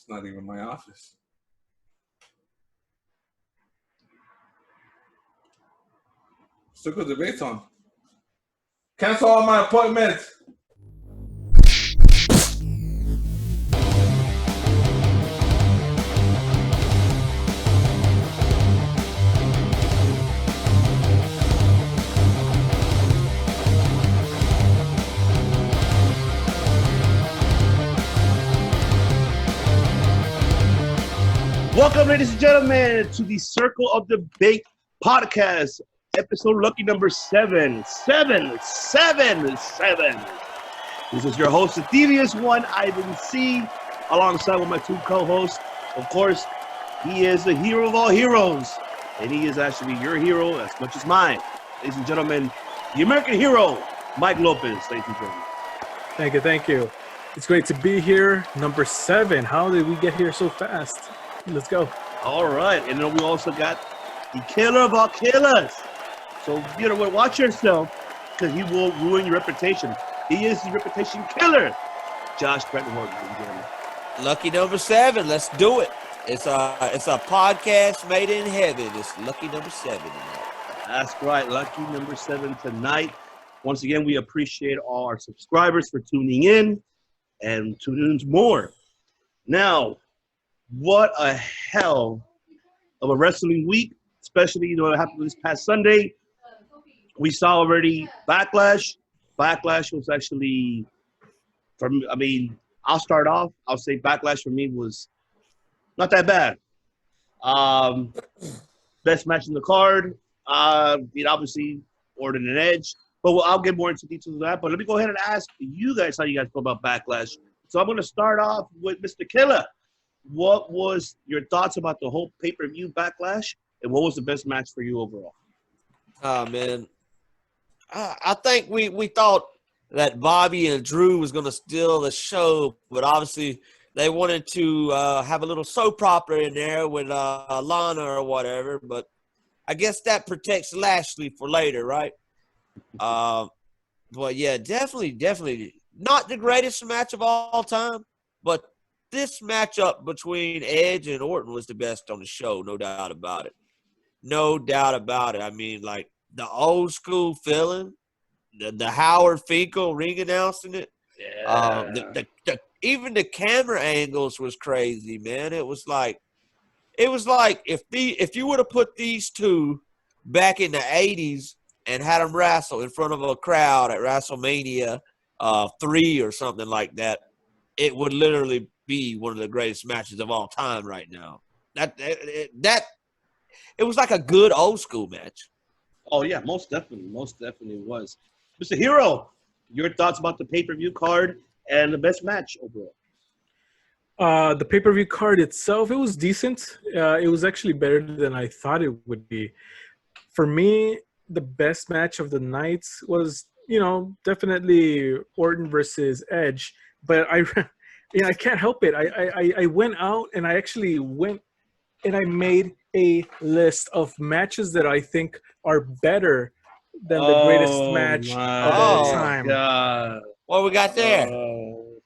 not even my office. Still got debates on. Cancel all my appointments. Welcome, ladies and gentlemen, to the Circle of Debate podcast, episode lucky number 7. 777. This is your host, the devious one, Ivan C., alongside with my two co-hosts. Of course, he is the hero of all heroes, and he is actually your hero as much as mine. Ladies and gentlemen, the American hero, Mike Lopez, ladies and gentlemen. Thank you. It's great to be here. Number 7. How did we get here so fast? Let's go. All right. And then we also got the killer of all killers. So, you know what? Watch yourself, because he will ruin your reputation. He is the reputation killer. Josh Bretton Horton. Lucky number 7. Let's do it. It's a podcast made in heaven. It's lucky number 7 tonight. That's right. Lucky number 7 tonight. Once again, we appreciate all our subscribers for tuning in and tuning in more. Now, what a hell of a wrestling week, especially, what happened this past Sunday. We saw already Backlash. Backlash was actually, I'll start off. I'll say Backlash for me was not that bad. Best match in the card. Obviously, Orton and Edge. But I'll get more into details of that. But let me go ahead and ask you guys how you guys feel about Backlash. So I'm going to start off with Mr. Killer. What was your thoughts about the whole pay-per-view Backlash, and what was the best match for you overall? Oh, man. I think we thought that Bobby and Drew was going to steal the show, but obviously they wanted to have a little soap opera in there with Lana or whatever, but I guess that protects Lashley for later, right? But, yeah, definitely not the greatest match of all time, but this matchup between Edge and Orton was the best on the show, no doubt about it. No doubt about it. I mean, like, the old school feeling, the Howard Finkel ring announcing it. Yeah. Even the camera angles was crazy, man. It was like if you would have put these two back in the 80s and had them wrestle in front of a crowd at WrestleMania 3 or something like that, it would literally be one of the greatest matches of all time right now. It was like a good old school match. Oh yeah, most definitely was. Mr. Hero, your thoughts about the pay-per-view card and the best match overall? The pay-per-view card itself, it was decent. It was actually better than I thought it would be. For me, the best match of the night was, definitely Orton versus Edge. But I can't help it. I went out and I actually went and I made a list of matches that I think are better than the greatest match of all time. God. What we got there?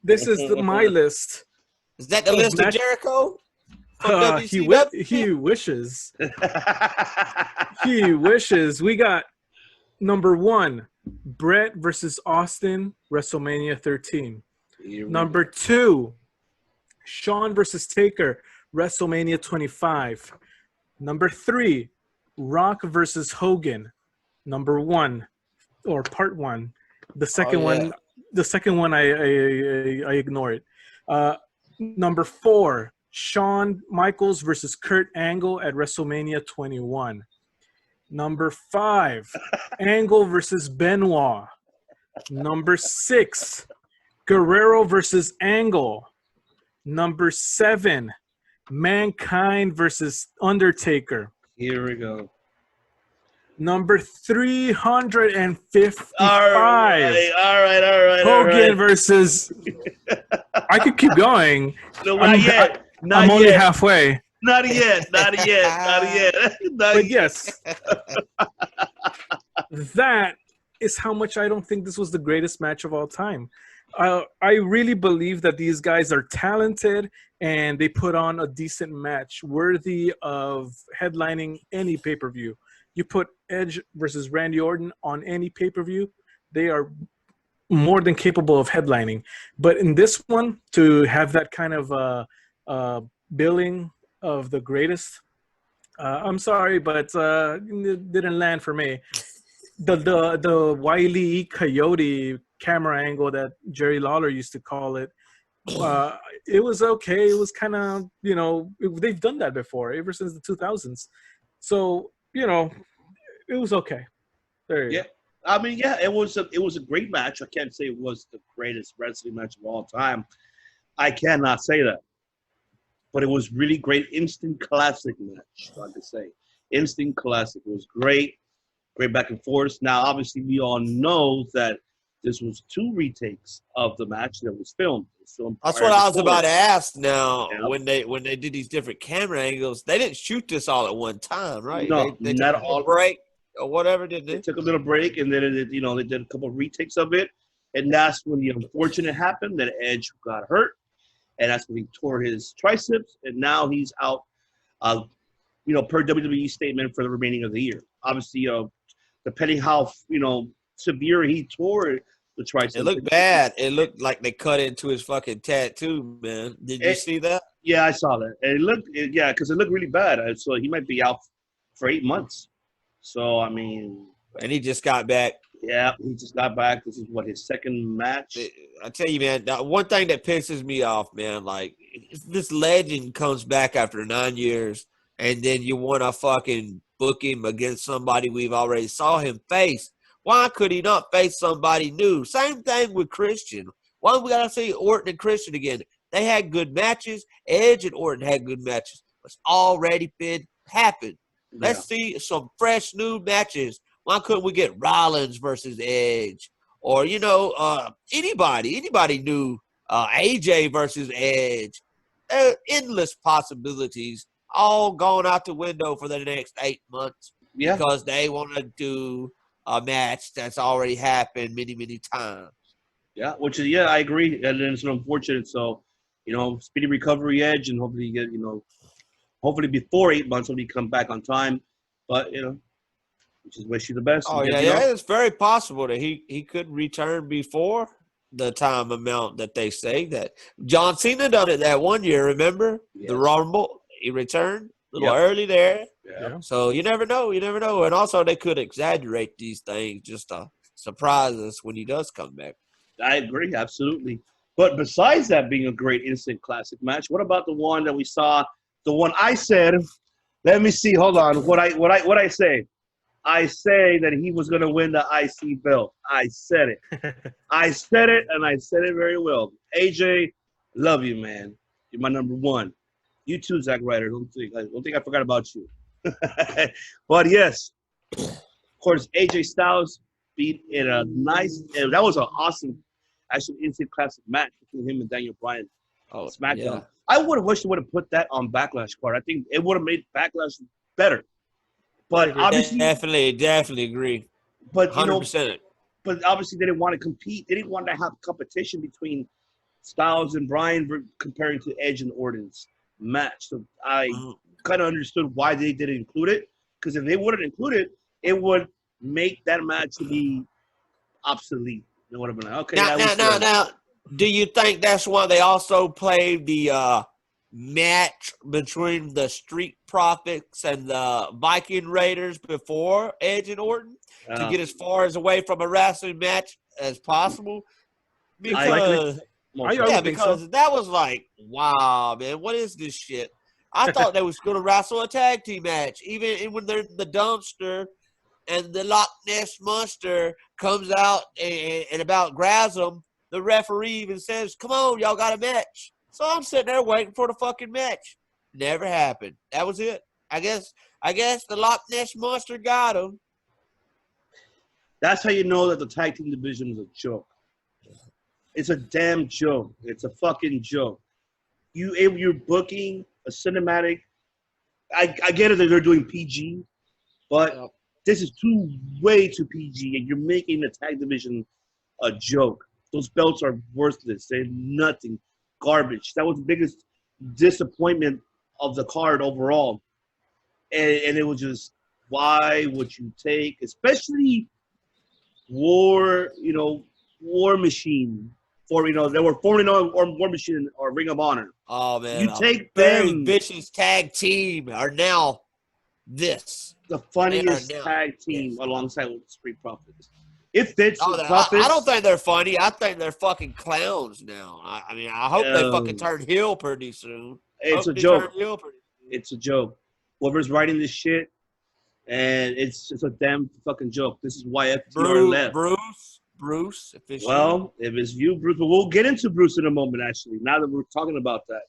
This is my list. Is that the list of Jericho? He wishes. He wishes. We got number 1, Brett versus Austin, WrestleMania 13. Number 2, Shawn versus Taker, WrestleMania 25. Number 3, Rock versus Hogan, number 1, or part 1. The second one, I ignore it. Number 4, Shawn Michaels versus Kurt Angle at WrestleMania 21. Number 5, Angle versus Benoit. Number 6, Guerrero versus Angle. Number 7, Mankind versus Undertaker. Here we go. Number 355. All right. Hogan versus. I could keep going. No, not yet. I'm only halfway. Not yet. But yes, that is how much I don't think this was the greatest match of all time. I really believe that these guys are talented and they put on a decent match worthy of headlining any pay-per-view. You put Edge versus Randy Orton on any pay-per-view, they are more than capable of headlining. But in this one, to have that kind of billing of the greatest, I'm sorry, but it didn't land for me. The Wile E. Coyote camera angle that Jerry Lawler used to call it, it was okay. It was kind of, they've done that before ever since the 2000s. So, it was okay. There you Yeah. go. I mean, yeah, it was a great match. I can't say it was the greatest wrestling match of all time. I cannot say that. But it was really great. Instant classic match, I could say. Instant classic. It was great. Great back and forth. Now, obviously, we all know that this was 2 retakes of the match that was filmed. It was filmed That's prior what I was before. about to ask. Now, Yep. when they did these different camera angles, they didn't shoot this all at one time, right? No, they not took a all. break or whatever, did They they? took a little break, and then they did a couple of retakes of it, and that's when the unfortunate happened that Edge got hurt, and that's when he tore his triceps, and now he's out. Per WWE statement for the remaining of the year. Obviously, depending how severe he tore the triceps. It looked bad. It looked like they cut into his fucking tattoo, man. Did you see that? Yeah, I saw that. And because it looked really bad. So he might be out for 8 months. So I mean, And he just got back. yeah, he just got back. This is his second match. I tell you, man, one thing that pisses me off, man, like this legend comes back after 9 years, and then you want to fucking book him against somebody we've already saw him face. Why could he not face somebody new? Same thing with Christian. Why we gotta see Orton and Christian again? They had good matches. Edge and Orton had good matches. It's already been happened. Let's see some fresh new matches. Why couldn't we get Rollins versus Edge? Or, anybody new, AJ versus Edge. Endless possibilities, all going out the window for the next 8 months because they want to do a match that's already happened many, many times. Yeah, I agree. And then it's unfortunate. So, speedy recovery, Edge, and hopefully you get, hopefully before 8 months when he come back on time. But, just wish you the best. Oh, yeah, it's very possible that he could return before the time amount that they say. That John Cena done it that 1 year, remember? Yes. The Rumble, he returned a little early there. Yeah. So you never know. And also they could exaggerate these things just to surprise us when he does come back. I agree, absolutely. But besides that being a great instant classic match, what about the one that we saw? The one I said, let me see, hold on. What I say? I say that he was going to win the IC belt. I said it. I said it, and I said it very well. AJ, love you, man. You're my number one. You too, Zack Ryder. Don't think I forgot about you. But yes, of course, AJ Styles beat in a nice. And that was an awesome, actually, instant classic match between him and Daniel Bryan. Oh, SmackDown. Yeah. I would have wished they would have put that on Backlash card. I think it would have made Backlash better. But obviously, definitely agree. But 100%. But obviously, they didn't want to compete. They didn't want to have competition between Styles and Bryan comparing to Edge and Orton's match. So I kind of understood why they didn't include it. Because if they wouldn't include it, it would make that match to be obsolete. It would have been like, okay. Now, do you think that's why they also played the match between the Street Profits and the Viking Raiders before Edge and Orton to get as far as away from a wrestling match as possible? Because that was like, wow, man, what is this shit? I thought they was going to wrestle a tag team match, even when they're in the dumpster and the Loch Ness Monster comes out and about grabs them. The referee even says, "Come on, y'all got a match." So I'm sitting there waiting for the fucking match. Never happened. That was it. I guess the Loch Ness Monster got him. That's how you know that the tag team division is a joke. It's a damn joke. It's a fucking joke. You're booking a cinematic. I get it that they're doing PG, but this is way too PG, and you're making the tag division a joke. Those belts are worthless. They're nothing, garbage. That was the biggest disappointment of the card overall, and it was just, why would you take, especially War Machine, they were formerly known as War Machine or Ring of Honor. Oh man, You take very them, vicious tag team are now this. the funniest They are now tag team this. alongside with the Street Profits. It fits Oh, the Profits. I don't think they're funny. I think they're fucking clowns now. I mean, I hope they fucking turn heel pretty soon. It's Hope a they joke. turn heel pretty soon. It's a joke. Whoever's writing this shit, and it's a damn fucking joke. This is why FTR left. Bruce, officially. Well, if it's you, Bruce, but we'll get into Bruce in a moment, actually, now that we're talking about that.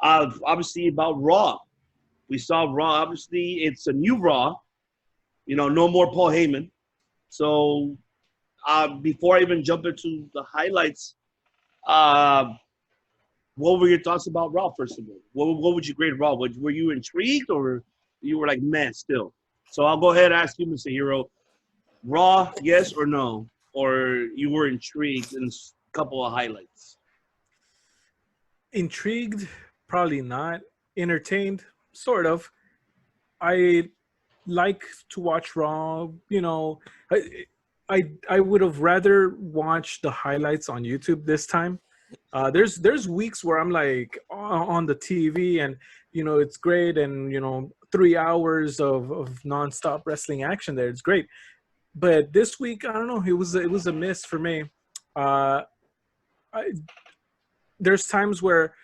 Obviously, about Raw. We saw Raw. Obviously, it's a new Raw. No more Paul Heyman. So, before I even jump into the highlights, what were your thoughts about Raw, first of all? What would you grade Raw? Were you intrigued, or you were like, man, still? So I'll go ahead and ask you, Mr. Hero. Raw, yes or no? Or you were intrigued in a couple of highlights? Intrigued, probably not. Entertained, sort of. I like to watch Raw. I would have rather watched the highlights on YouTube this time. There's weeks where I'm like on the TV and it's great, and 3 hours of nonstop wrestling action there. It's great. But this week, I don't know. It was a miss for me. There's times where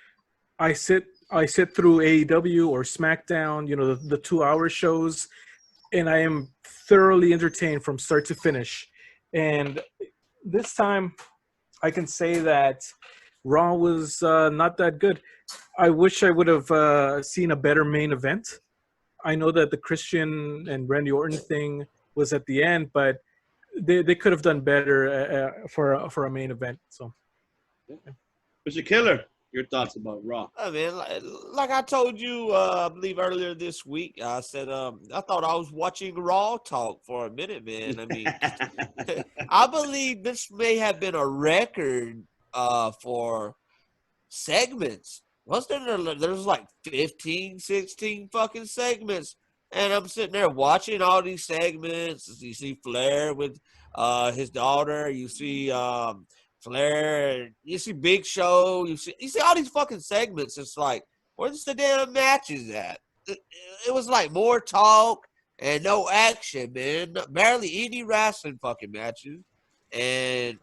I sit through AEW or SmackDown, the 2-hour shows, and I am thoroughly entertained from start to finish. And this time, I can say that Raw was not that good. I wish I would have seen a better main event. I know that the Christian and Randy Orton thing was at the end, but they could have done better for a main event. So, Mr. Killer, your thoughts about Raw? I mean, like I told you, I believe earlier this week, I said I thought I was watching Raw talk for a minute, man. I mean, I believe this may have been a record for segments. Wasn't there's like 15, 16 fucking segments. And I'm sitting there watching all these segments. You see Flair with his daughter. You see Flair. You see Big Show. You see all these fucking segments. It's like, where's the damn matches at? It was like more talk and no action, man. Barely any wrestling fucking matches. And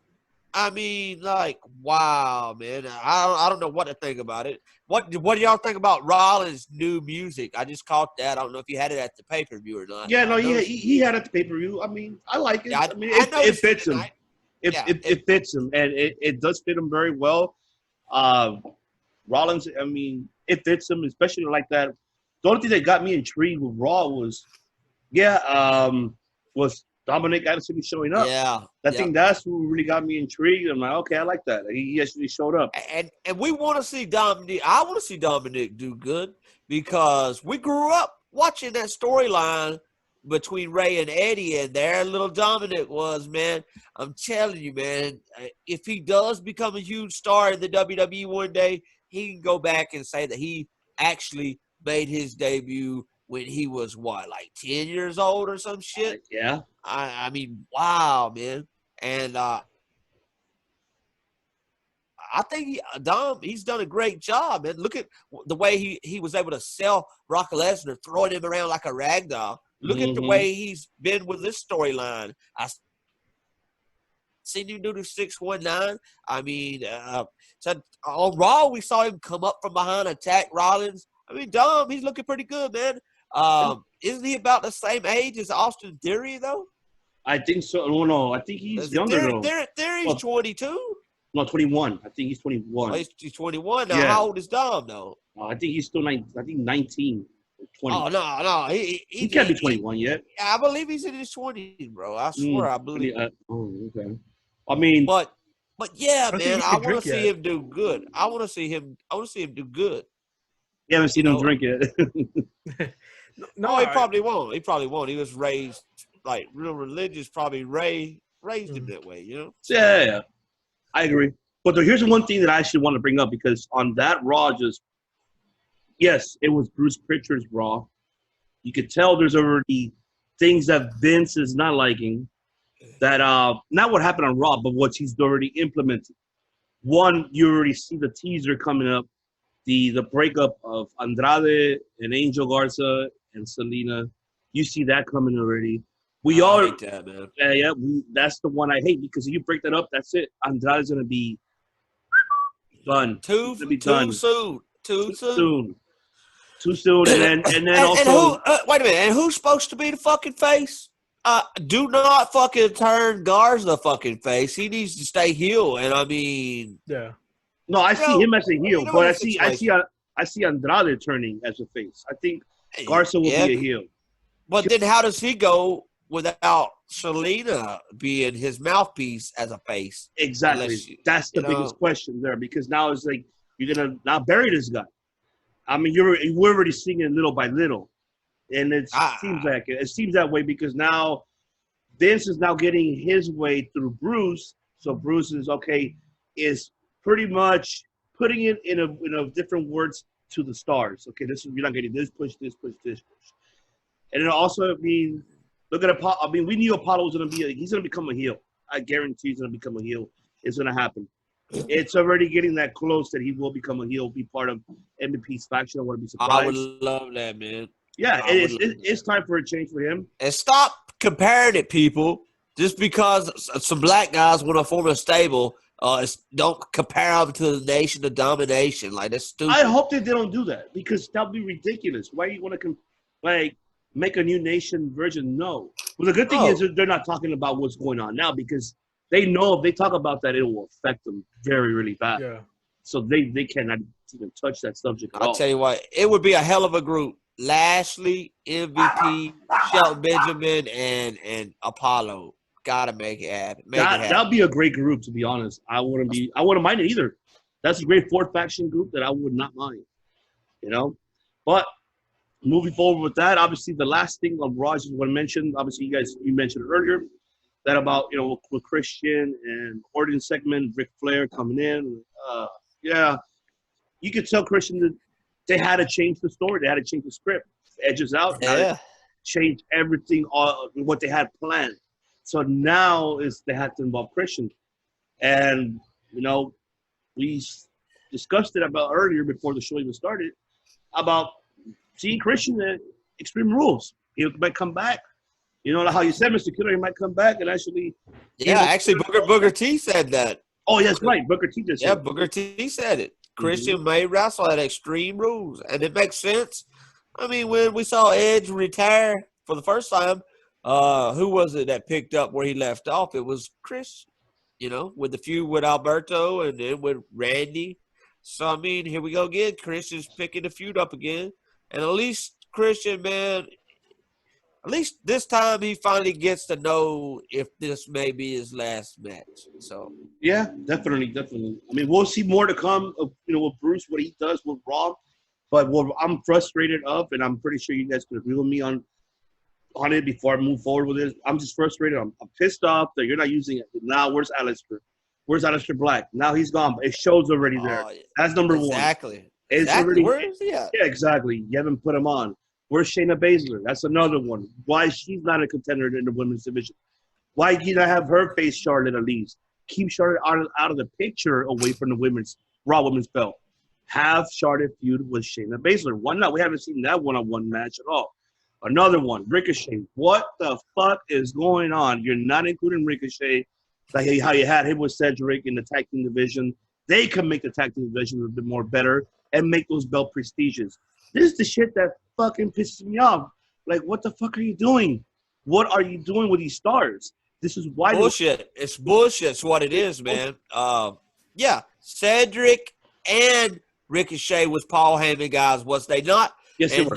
I mean, like, wow, man. I don't know what to think about it. What do y'all think about Rollins' new music? I just caught that. I don't know if you had it at the pay-per-view or not. Yeah, no, he had it at the pay-per-view. I mean, I like it. Yeah, I mean, it fits him. It fits him, and it does fit him very well. Rollins, I mean, it fits him, especially like that. The only thing that got me intrigued with Raw was Dominic actually showing up. Yeah. I think that's what really got me intrigued. I'm like, okay, I like that. He actually showed up. And we want to see Dominic. I want to see Dominic do good because we grew up watching that storyline between Ray and Eddie, and there little Dominic was, man. I'm telling you, man, if he does become a huge star in the WWE one day, he can go back and say that he actually made his debut when he was, like 10 years old or some shit? Yeah. I mean, wow, man. And I think he's done a great job, man. Look at the way he was able to sell Brock Lesnar, throwing him around like a rag doll. Look at the way he's been with this storyline. I seen him do the 619. I mean, so on Raw, we saw him come up from behind, attack Rollins. I mean, Dom, he's looking pretty good, man. Isn't he about the same age as Austin Theory, though? I think so. Oh, no, I think he's younger, though. Theory's 22? No, 21. I think he's 21. Oh, he's 21 now. Yeah. How old is Dom, though? I think he's still 19 or 20. Oh, no. He can't be 21 yet. I believe he's in his 20s, bro. I swear, I believe. Okay. I mean, but yeah, man, I want to see yet. him do good. I want to see him do good. You haven't seen him drink yet. No, Oh, he probably won't. He probably won't. He was raised like real religious. Probably raised him that way. You know. Yeah, I agree. But here's the one thing that I actually want to bring up because on that Raw, yes, it was Bruce Pritchard's Raw. You could tell there's already things that Vince is not liking. That not what happened on Raw, but what he's already implemented. One, you already see the teaser coming up, the breakup of Andrade and Angel Garza and Selena. You see that coming already. We all hate that, man. yeah. That's the one I hate because if you break that up, that's it. Andrade's gonna be done. Too done. soon. Too soon. Too soon. And then also. Who? Wait a minute. And who's supposed to be the fucking face? Do not fucking turn Garza the fucking face. He needs to stay heel. And I mean, Yeah. No, I see him as a heel, you know but I see Andrade turning as a face. I think Garza will be a heel. But then how does he go without Selena being his mouthpiece as a face? Exactly. That's the biggest question there because now it's like you're gonna now bury this guy. I mean, we're already seeing it little by little, and it seems that way because now Vince is now getting his way through Bruce. So Bruce is pretty much putting it in a different words to the stars. Okay, you're not getting this push, and it also means look at Apollo. I mean, we knew Apollo was he's gonna become a heel. I guarantee he's gonna become a heel. It's gonna happen. It's already getting that close that he will become a heel, be part of MVP's faction. I wouldn't be surprised. I would love that, man. Yeah, it's time for a change for him. And stop comparing it, people. Just because some black guys want to form a stable, don't compare them to the Nation of Domination. Like, that's stupid. I hope that they don't do that because that would be ridiculous. Why do you want to make a new nation version? No. Well, the good thing is they're not talking about what's going on now because they know if they talk about that, it will affect them very, really bad. Yeah. So they cannot even touch that subject at all. I'll tell you what, it would be a hell of a group. Lashley, MVP, Shelton Benjamin, and Apollo. Gotta make it happen. That'd be a great group, to be honest. I wouldn't mind it either. That's a great fourth faction group that I would not mind. You know? But moving forward with that, obviously the last thing on Raw is what I mentioned. Obviously, you mentioned it earlier. That about, with Christian and Orton segment, Ric Flair coming in. Yeah. You could tell Christian that they had to change the story. They had to change the script. Edges out. Yeah. Change everything, what they had planned. So now they had to involve Christian. And, we discussed it about earlier before the show even started about seeing Christian at Extreme Rules. He might come back. How you said, Mr. Killer, he might come back and actually. Yeah, actually, Booker T said that. Oh, yes, right. Booker T just said it. Yeah, Booker T said it. Christian may wrestle at Extreme Rules, and it makes sense. I mean, when we saw Edge retire for the first time, who was it that picked up where he left off? It was Chris, with the feud with Alberto and then with Randy. So, I mean, here we go again. Christian's picking the feud up again. And at least Christian, man, at least this time he finally gets to know if this may be his last match. So yeah, definitely. I mean, we'll see more to come. With Bruce, what he does with Raw. But what I'm frustrated of, and I'm pretty sure you guys can agree with me on it before I move forward with this. I'm just frustrated. I'm pissed off that you're not using it. Now, where's Aleister? Where's Aleister Black? Now he's gone. But it shows already there. That's number one. Exactly. Where is he at? Yeah, exactly. You haven't put him on. Where's Shayna Baszler? That's another one. Why she's not a contender in the women's division? Why do you not have her face Charlotte at least? Keep Charlotte out of the picture away from the Raw women's belt. Have Charlotte feud with Shayna Baszler. Why not? We haven't seen that one-on-one match at all. Another one, Ricochet. What the fuck is going on? You're not including Ricochet, like how you had him with Cedric in the tag team division. They can make the tag team division a bit more better and make those belt prestigious. This is the shit that fucking pisses me off. Like, what the fuck are you doing? What are you doing with these stars? This is why bullshit. It's bullshit. It's what it is, man. Yeah, Cedric and Ricochet was Paul Heyman guys, was they not? Yes, they were.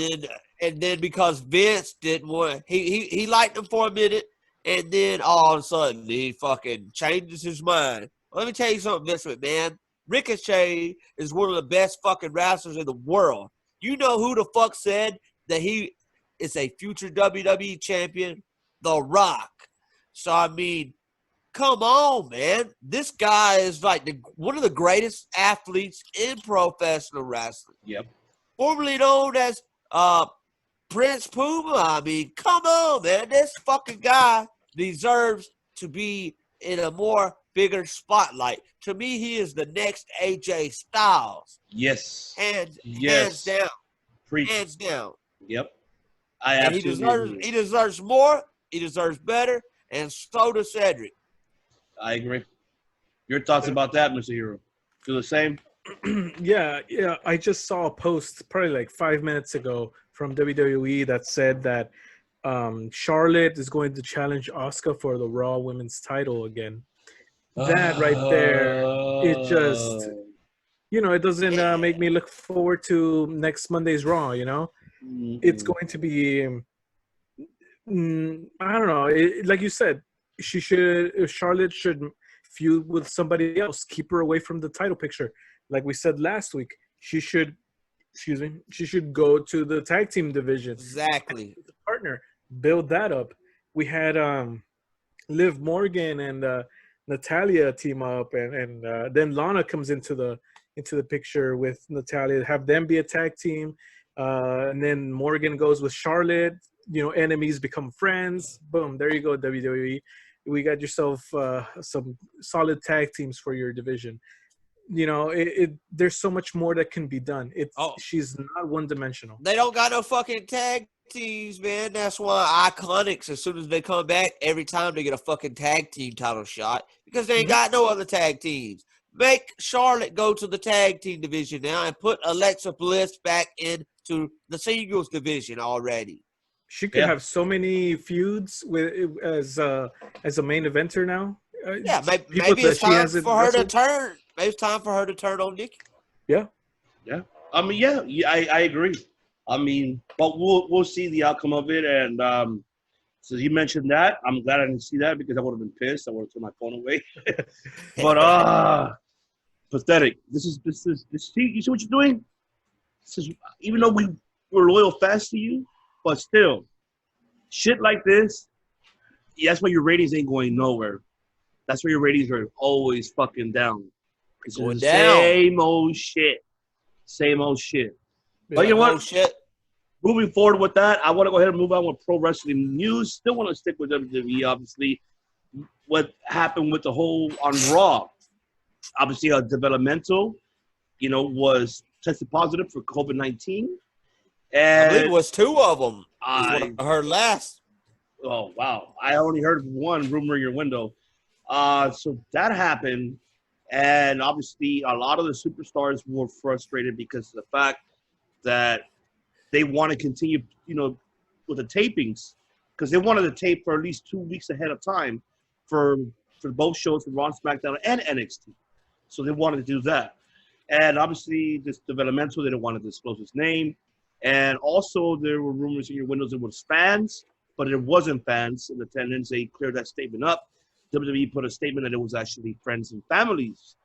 And then because Vince didn't want, he liked them for a minute, and then all of a sudden he fucking changes his mind. Let me tell you something, Vince McMahon. Ricochet is one of the best fucking wrestlers in the world. You know who the fuck said that he is a future WWE champion, The Rock. So, I mean, come on, man. This guy is like one of the greatest athletes in professional wrestling. Yep. Formerly known as Prince Puma. I mean, come on, man. This fucking guy deserves to be in a more bigger spotlight. To me, he is the next AJ Styles. Yes. Hands Yes. down. Preach. Hands down. Yep. I And absolutely agree. he deserves more. He deserves better. And so does Cedric. I agree. Your thoughts about that, Mr. Hero? Feel the same? Yeah. I just saw a post probably like 5 minutes ago from WWE that said that Charlotte is going to challenge Asuka for the Raw Women's title again. That right there, it just, it doesn't make me look forward to next Monday's Raw, It's going to be, I don't know. Like you said, Charlotte should feud with somebody else, keep her away from the title picture. Like we said last week, she should go to the tag team division. Exactly. Partner, build that up. We had Liv Morgan and Natalia team up, and then Lana comes into the picture with Natalia. Have them be a tag team, and then Morgan goes with Charlotte. Enemies become friends. Boom, there you go, WWE. We got yourself some solid tag teams for your division. There's so much more that can be done. She's not one-dimensional. They don't got no fucking tag teams, man. That's why Iconics, as soon as they come back, every time they get a fucking tag team title shot because they ain't got no other tag teams. Make Charlotte go to the tag team division now and put Alexa Bliss back into the singles division already. She could have so many feuds as a main eventer now. Yeah, maybe it's time for her to turn. Maybe it's time for her to turn on Nikki. Yeah. I mean, I agree. I mean, but we'll see the outcome of it. And so you mentioned that. I'm glad I didn't see that because I would have been pissed. I would have thrown my phone away. But pathetic. This is you see what you're doing? This is, even though we're loyal fast to you, but still, shit like this. That's why your ratings ain't going nowhere. That's why your ratings are always fucking down. It's going the down. Same old shit. But you know what? Shit. Moving forward with that, I want to go ahead and move on with pro wrestling news. Still want to stick with WWE, obviously. What happened with the whole on Raw? Obviously, a developmental, was tested positive for COVID-19. And I believe it was 2 of them. I heard last. Oh, wow. I only heard one rumor in your window. So that happened. And obviously, a lot of the superstars were frustrated because of the fact that they want to continue, with the tapings, because they wanted to tape for at least 2 weeks ahead of time for both shows, for Raw, SmackDown, and NXT. So they wanted to do that. And obviously, this developmental, they didn't want to disclose his name. And also, there were rumors in your windows it was fans, but it wasn't fans in attendance. They cleared that statement up. WWE put a statement that it was actually friends and families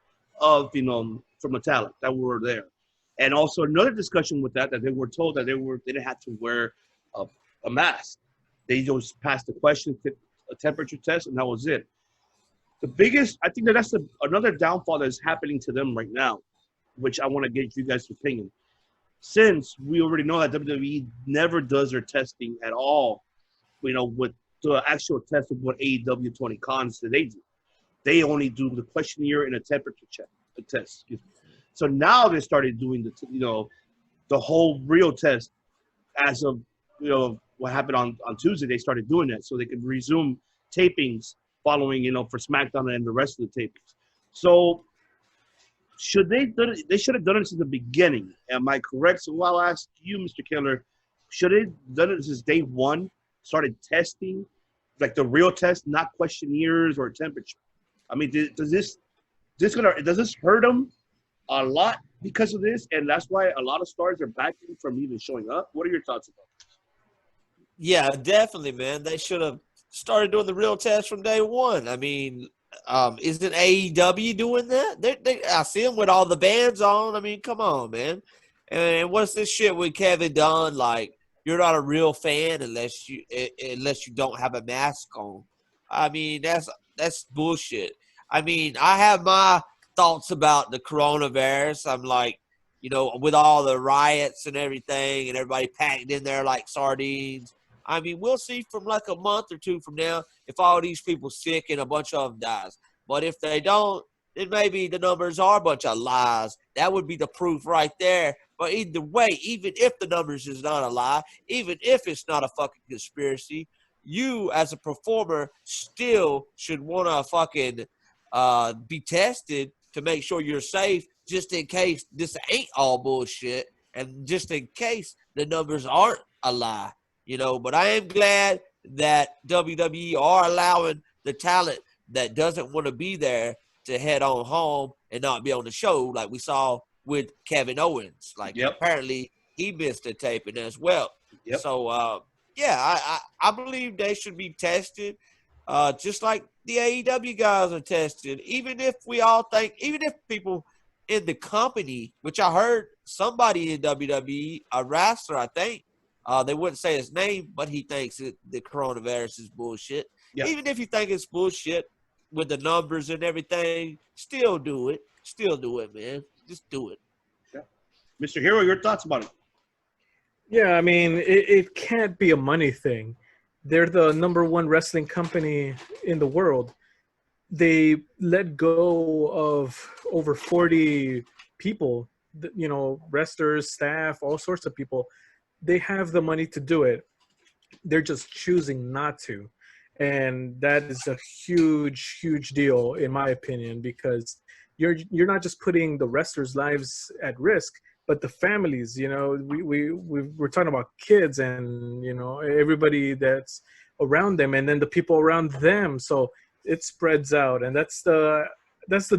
of, from Metallic that were there. And also another discussion with that they were told that they didn't have to wear a mask. They just passed the question, a temperature test, and that was it. The biggest, I think that's another downfall that is happening to them right now, which I want to get you guys' opinion. Since we already know that WWE never does their testing at all, with the actual test of what AEW 20 cons that they do. They only do the questionnaire and a temperature check, a test. So now they started doing the whole real test as of, what happened on Tuesday. They started doing that so they could resume tapings following, for SmackDown and the rest of the tapings. So they should have done it since the beginning. Am I correct? So I'll ask you, Mr. Keller, should they have done it since day one? Started testing, like the real test, not questionnaires or temperature. I mean, does this hurt them a lot because of this? And that's why a lot of stars are backing from even showing up. What are your thoughts about this? Yeah, definitely, man. They should have started doing the real test from day one. I mean, isn't AEW doing that? I see them with all the bands on. I mean, come on, man. And what's this shit with Kevin Dunn? Like, you're not a real fan unless you don't have a mask on. I mean, that's bullshit. I mean, I have my thoughts about the coronavirus. I'm like, with all the riots and everything, and everybody packed in there like sardines. I mean, we'll see from like a month or two from now if all these people sick and a bunch of them dies. But if they don't, then maybe the numbers are a bunch of lies. That would be the proof right there. But either way, even if the numbers is not a lie, even if it's not a fucking conspiracy, you as a performer still should want to fucking be tested to make sure you're safe, just in case this ain't all bullshit, and just in case the numbers aren't a lie. But I am glad that WWE are allowing the talent that doesn't want to be there to head on home and not be on the show, like we saw with Kevin Owens. Like, apparently he missed a taping as well. Yep. So, I believe they should be tested, just like the AEW guys are tested. Even if people in the company, which I heard somebody in WWE, a wrestler, I think, they wouldn't say his name, but he thinks the coronavirus is bullshit. Yep. Even if you think it's bullshit with the numbers and everything, still do it. Still do it, man. Just do it. Yeah. Mr. Hero, your thoughts about it? Yeah, I mean, it can't be a money thing. They're the number one wrestling company in the world. They let go of over 40 people, wrestlers, staff, all sorts of people. They have the money to do it. They're just choosing not to. And that is a huge, huge deal, in my opinion, because you're not just putting the wrestlers' lives at risk, but the families. We're talking about kids and everybody that's around them, and then the people around them. So it spreads out, and that's the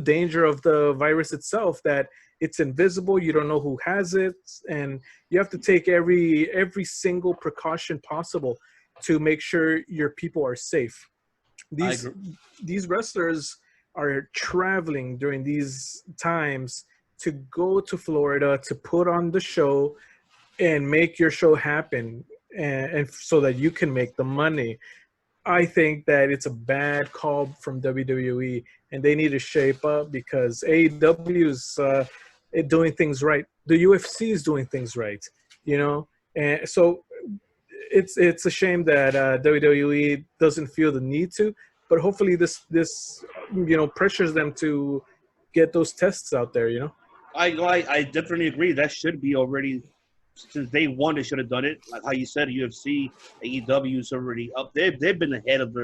danger of the virus itself, that it's invisible. You don't know who has it, and you have to take every single precaution possible to make sure your people are safe. These wrestlers are traveling during these times to go to Florida to put on the show and make your show happen, and so that you can make the money. I think that it's a bad call from WWE, and they need to shape up, because AEW is doing things right. The UFC is doing things right, and so it's a shame that WWE doesn't feel the need to, but hopefully this pressures them to get those tests out there. I definitely agree. That should be already, since day one. They should have done it. Like how you said, UFC, AEW is already up. They've been ahead of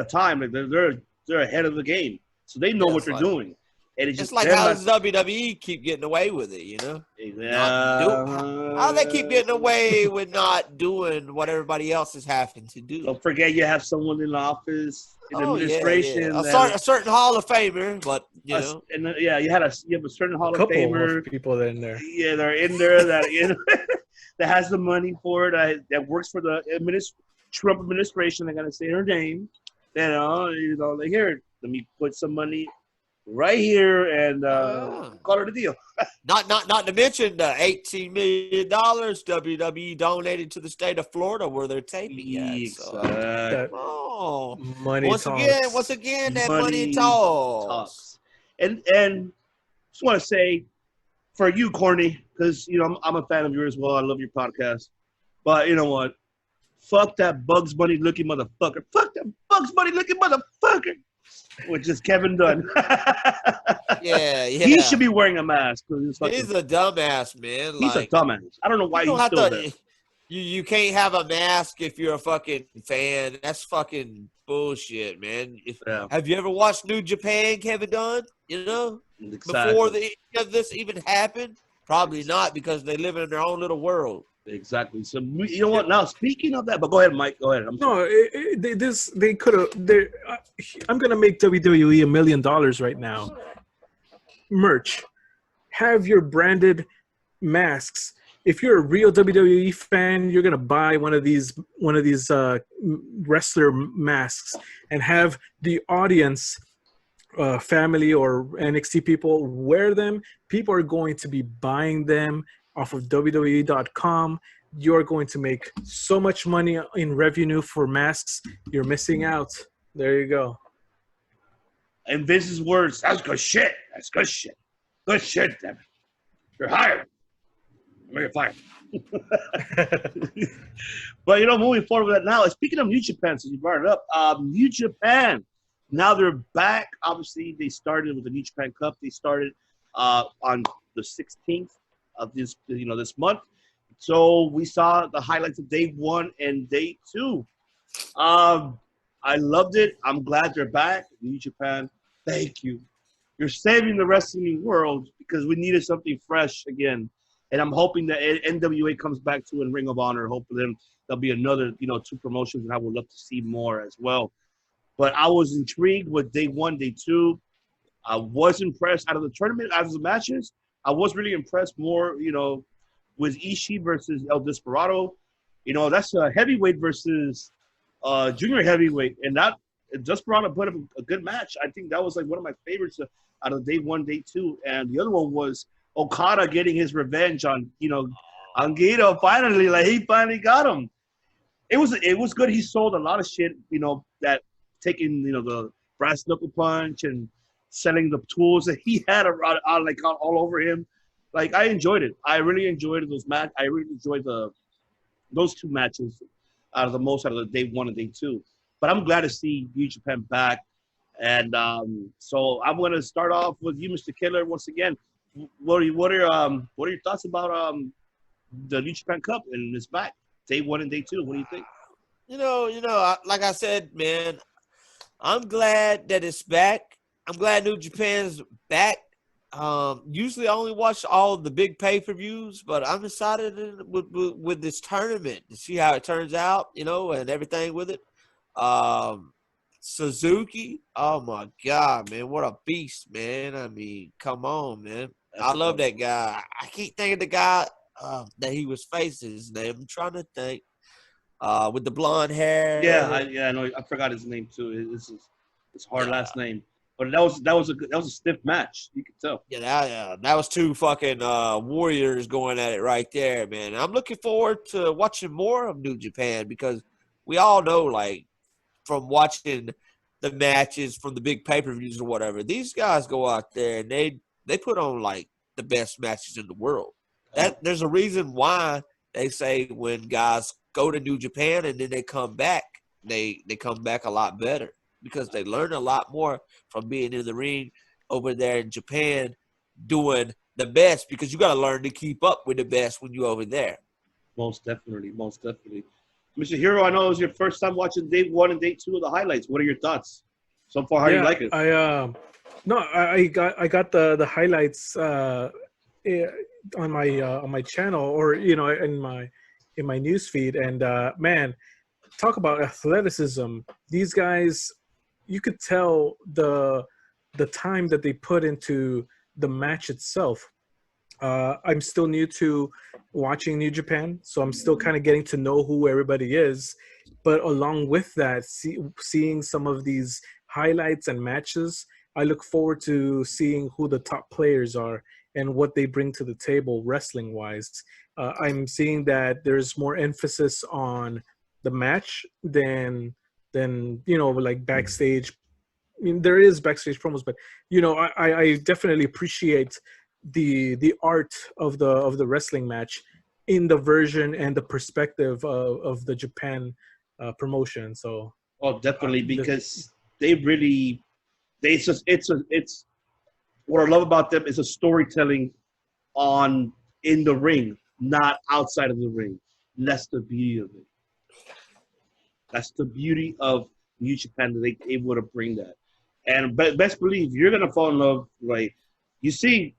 time. Like they're ahead of the game, so they know what they're doing. And it's like how does WWE keep getting away with it, How they keep getting away with not doing what everybody else is having to do. Don't forget, you have someone in the office, in administration. Yeah. A certain Hall of Famer, but you have a certain Hall of Famer. Of people that are in there. Yeah, they're in there that that has the money for it. That works for the Trump administration. I gotta say her name. They hear. Let me put some money right here and call it a deal. Not to mention the $18 million WWE donated to the state of Florida where they're taping at. Money once again, that money talks. And just want to say, for you, Corny, because I'm a fan of yours as well. I love your podcast. But you know what? Fuck that Bugs Bunny looking motherfucker. Fuck that Bugs Bunny looking motherfucker. Which is Kevin Dunn. Yeah. He should be wearing a mask. He's a dumbass, man. He's a dumbass. I don't know why he's still there. You can't have a mask if you're a fucking fan. That's fucking bullshit, man. Have you ever watched New Japan, Kevin Dunn? Exactly. Before any of this even happened? Probably not, because they live in their own little world. Exactly. So you know what? Now speaking of that, but go ahead, Mike. Go ahead. They could have. I'm gonna make WWE $1 million right now. Merch. Have your branded masks. If you're a real WWE fan, you're gonna buy one of these wrestler masks and have the audience, family or NXT people wear them. People are going to be buying them off of WWE.com. you're going to make so much money in revenue for masks. You're missing out. There you go. And Vince's words, that's good shit. That's good shit. Good shit, damn it. You're hired. You're fired. But, moving forward with that now, speaking of New Japan, since you brought it up, New Japan, now they're back. Obviously, they started with the New Japan Cup. They started on the 16th of this month. So we saw the highlights of day 1 and day 2. I loved it. I'm glad they're back. New Japan, thank you. You're saving the wrestling world because we needed something fresh again. And I'm hoping that NWA comes back to in Ring of Honor. Hopefully there'll be another, 2 promotions, and I would love to see more as well. But I was intrigued with day 1, day 2. I was impressed out of the tournament, out of the matches. I was really impressed more, with Ishii versus El Desperado. That's a heavyweight versus junior heavyweight. And that Desperado put up a good match. I think that was like one of my favorites out of day 1, day 2. And the other one was Okada getting his revenge on Guido. Finally, he finally got him. It was good. He sold a lot of shit, that taking the brass knuckle punch and selling the tools that he had around all over him. Like, I enjoyed it. I really enjoyed those matches. I really enjoyed those 2 matches out of the day 1 and day 2. But I'm glad to see New Japan back. And so I'm going to start off with you, Mr. Killer, once again. What are your thoughts about the New Japan Cup and it's back, day 1 and day 2? What do you think? Like I said, man, I'm glad that it's back. I'm glad New Japan's back. Usually I only watch all the big pay-per-views, but I'm excited with this tournament to see how it turns out, and everything with it. Suzuki, oh my God, man, what a beast, man. I mean, come on, man. I love that guy. I keep thinking the guy that he was facing, his name. I'm trying to think. With the blonde hair. Yeah, I know. I forgot his name too. It's hard last name. But that was a stiff match. You could tell. Yeah, that was 2 fucking warriors going at it right there, man. I'm looking forward to watching more of New Japan because we all know, like, from watching the matches from the big pay-per-views or whatever, these guys go out there and they put on, like, the best matches in the world. There's a reason why they say when guys go to New Japan and then they come back, they come back a lot better because they learn a lot more from being in the ring over there in Japan doing the best, because you got to learn to keep up with the best when you're over there. Most definitely. Mr. Hero, I know it was your first time watching day 1 and day 2 of the highlights. What are your thoughts so far? How do you like it? I got the highlights on my channel, or in my news feed, and man, talk about athleticism. These guys, you could tell the time that they put into the match itself. I'm still new to watching New Japan, so I'm still kind of getting to know who everybody is. But along with that, seeing some of these highlights and matches, I look forward to seeing who the top players are and what they bring to the table wrestling-wise. I'm seeing that there's more emphasis on the match than like backstage. I mean, there is backstage promos, but I definitely appreciate the art of the wrestling match in the version and the perspective of the Japan promotion. So definitely, because it's what I love about them is a storytelling in the ring, not outside of the ring. That's the beauty of it. That's the beauty of New Japan, that they able to bring that. And best believe you're gonna fall in love. Like, you see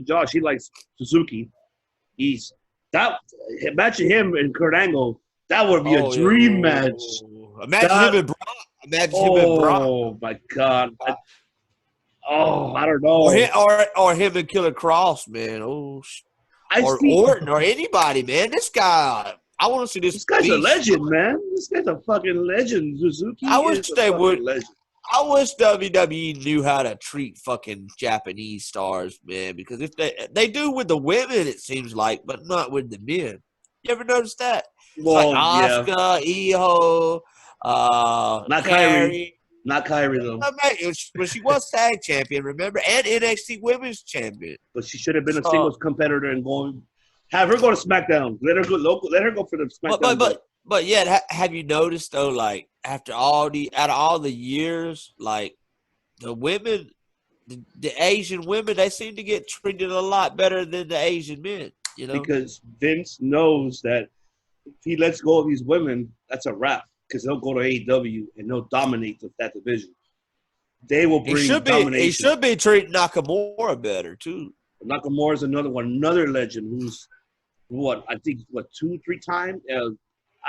Josh, he likes Suzuki. He's that imagine him and Kurt Angle. That would be a dream match. Imagine him and Brock. Oh my God. I don't know. Or him and Killer Cross, man. Orton or anybody, man. This guy, I want to see this. This guy's a legend, man. This guy's a fucking legend. Suzuki. I wish they would. Legend. I wish WWE knew how to treat fucking Japanese stars, man. Because if they do with the women, it seems like, but not with the men. You ever notice that? It's Well, like yeah. Asuka, Iho, Not Carrie. Not Kyrie though. But she was tag champion, remember, and NXT Women's Champion. But she should have been a So, singles competitor and have her go to SmackDown. Let her go local. Let her go for the SmackDown. but yet, have you noticed though? Like after out of all the years, like the women, the Asian women, they seem to get treated a lot better than the Asian men. You know, because Vince knows that if he lets go of these women, that's a wrap. Because they'll go to AEW and they'll dominate that division. They will bring domination. He should be treating Nakamura better too. Nakamura is another one, another legend who's I think 2-3 time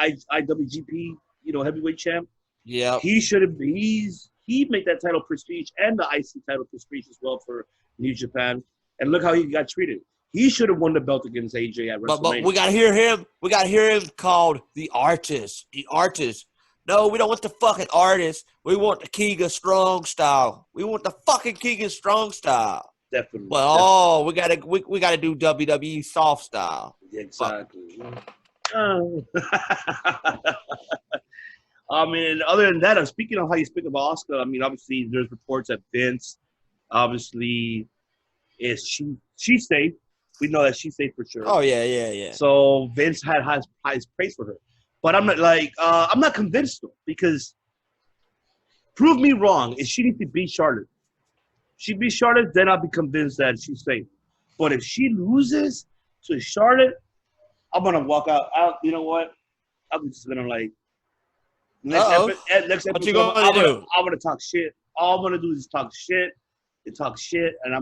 IWGP heavyweight champ. Yeah, He should have. He made that title prestige and the IC title prestige as well for New Japan. And look how he got treated. He should have won the belt against AJ at WrestleMania. but we got to hear him. We got to hear him called the artist. The artist. No, we don't want the fucking artist. We want the King of Strong style. We want the fucking King of Strong style. Definitely. Well, we gotta do WWE soft style. Exactly. I mean, other than that, speaking of how you speak about Asuka, I mean, obviously there's reports that Vince, obviously, she's safe. We know that she's safe for sure. Oh yeah. So Vince had highest praise for her, but I'm not convinced though, because prove me wrong. If she needs to beat Charlotte, she beats Charlotte, then I'll be convinced that she's safe. But if she loses to Charlotte, I'm gonna walk out. You know what? I'm just gonna next episode. What you gonna do? I'm gonna talk shit. All I'm gonna do is talk shit and talk shit, and I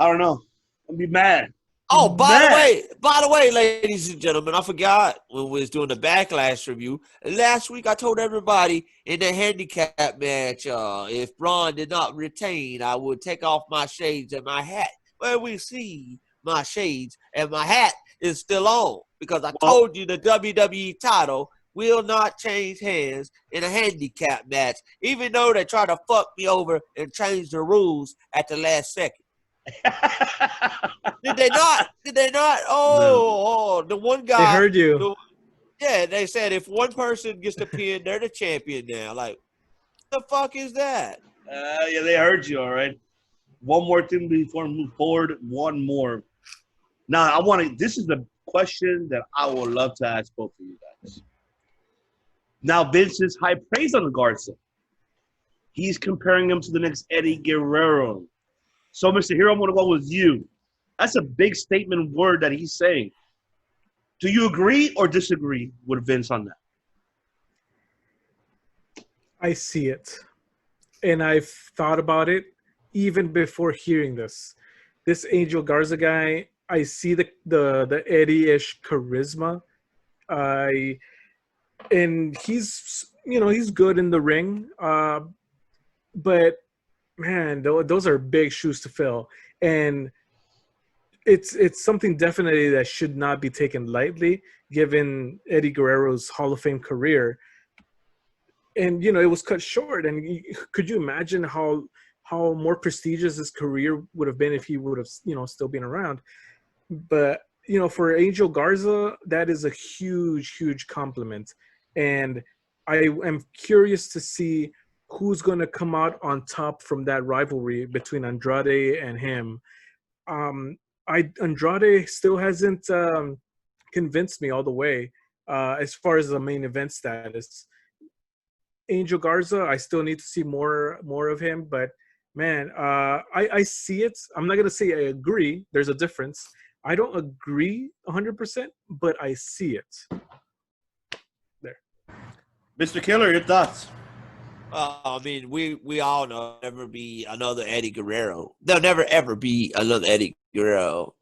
don't know. I'm gonna be mad. Oh, by the way, ladies and gentlemen, I forgot when we was doing the Backlash review. Last week I told everybody in the handicap match, if Braun did not retain, I would take off my shades and my hat. Well, we see my shades and my hat is still on because I told you the WWE title will not change hands in a handicap match, even though they tried to fuck me over and change the rules at the last second. Did they not? Oh, the one guy. They heard you. They said if one person gets the pin, they're the champion now. Like, what the fuck is that? Yeah, they heard you, all right. One more thing before we move forward. One more. Now, this is the question that I would love to ask both of you guys. Now, Vince's high praise on Garza. He's comparing him to the next Eddie Guerrero. So, Mr. Hero, I'm going to go with you. That's a big statement word that he's saying. Do you agree or disagree with Vince on that? I see it. And I've thought about it even before hearing this. This Angel Garza guy, I see the Eddie-ish charisma. And he's good in the ring. But man, those are big shoes to fill. And it's something definitely that should not be taken lightly, given Eddie Guerrero's Hall of Fame career. And, it was cut short. And could you imagine how more prestigious his career would have been if he would have, still been around? But, for Angel Garza, that is a huge, huge compliment. And I am curious to see who's going to come out on top from that rivalry between Andrade and him. Andrade still hasn't convinced me all the way as far as the main event status. Angel Garza, I still need to see more of him, but man, I see it. I'm not gonna say I agree. There's a difference. I don't agree 100%, but I see it. There, Mr. Killer, your thoughts? I mean, we all know there'll never be another Eddie Guerrero. There'll never ever be another Eddie Guerrero.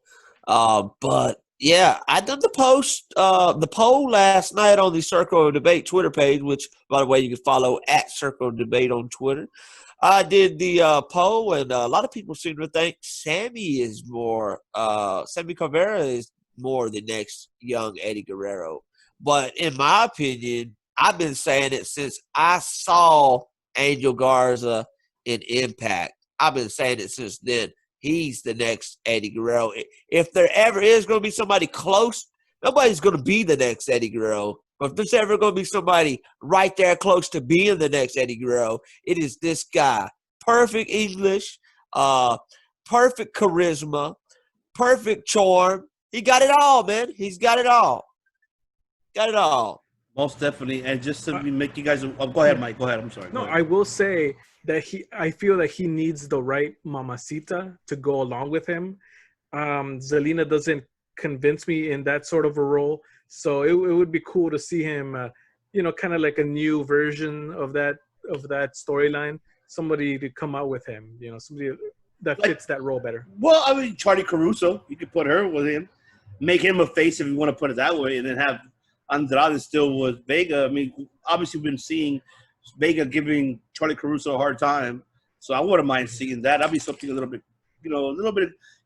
But yeah, I done the poll last night on the Circle of Debate Twitter page, which, by the way, you can follow at Circle of Debate on Twitter. I did the poll, and a lot of people seem to think Sammy Cabrera is more the next young Eddie Guerrero. But in my opinion, I've been saying it since I saw Angel Garza in Impact. I've been saying it since then. He's the next Eddie Guerrero. If there ever is going to be somebody close Nobody's going to be the next Eddie Guerrero. But if there's ever going to be somebody right there close to being the next Eddie Guerrero, it is this guy. Perfect English, perfect charisma, perfect charm. He got it all, man. He's got it all. Got it all. Most definitely. And just to make you guys, go ahead, Mike. Go ahead. I'm sorry. No, I will say that I feel that he needs the right mamacita to go along with him. Zelina doesn't convince me in that sort of a role. So it would be cool to see him, kind of like a new version of that storyline. Somebody to come out with him, somebody that fits that role better. Well, I mean, Charlie Caruso, you could put her with him, make him a face if you want to put it that way, and then have Andrade still with Vega. I mean, obviously we've been seeing Vega giving Charlie Caruso a hard time, so I wouldn't mind seeing that. That'd be something a little bit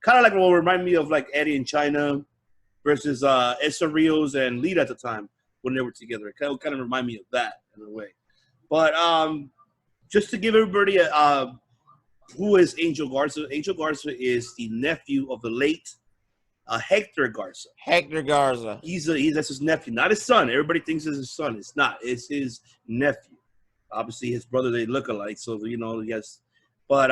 kind of like what would remind me of like Eddie and China versus Essa Rios and Lita at the time when they were together. It kind of remind me of that in a way. But just to give everybody who is Angel Garza. Angel Garza is the nephew of the late Hector Garza. Hector Garza. That's his nephew, not his son. Everybody thinks it's his son. It's not. It's his nephew. Obviously, his brother, they look alike. So, yes. But,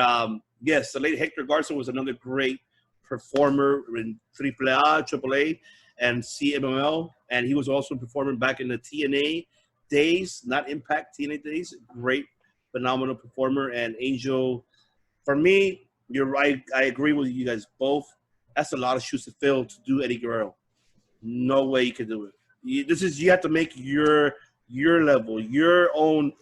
yes, the late Hector Garza was another great performer in AAA, AAA, and CMLL. And he was also performing back in the TNA days, not Impact, TNA days. Great, phenomenal performer. And Angel, for me, you're right. I agree with you guys both. That's a lot of shoes to fill to do Eddie Guerrero. No way you can do it. You have to make your level, your own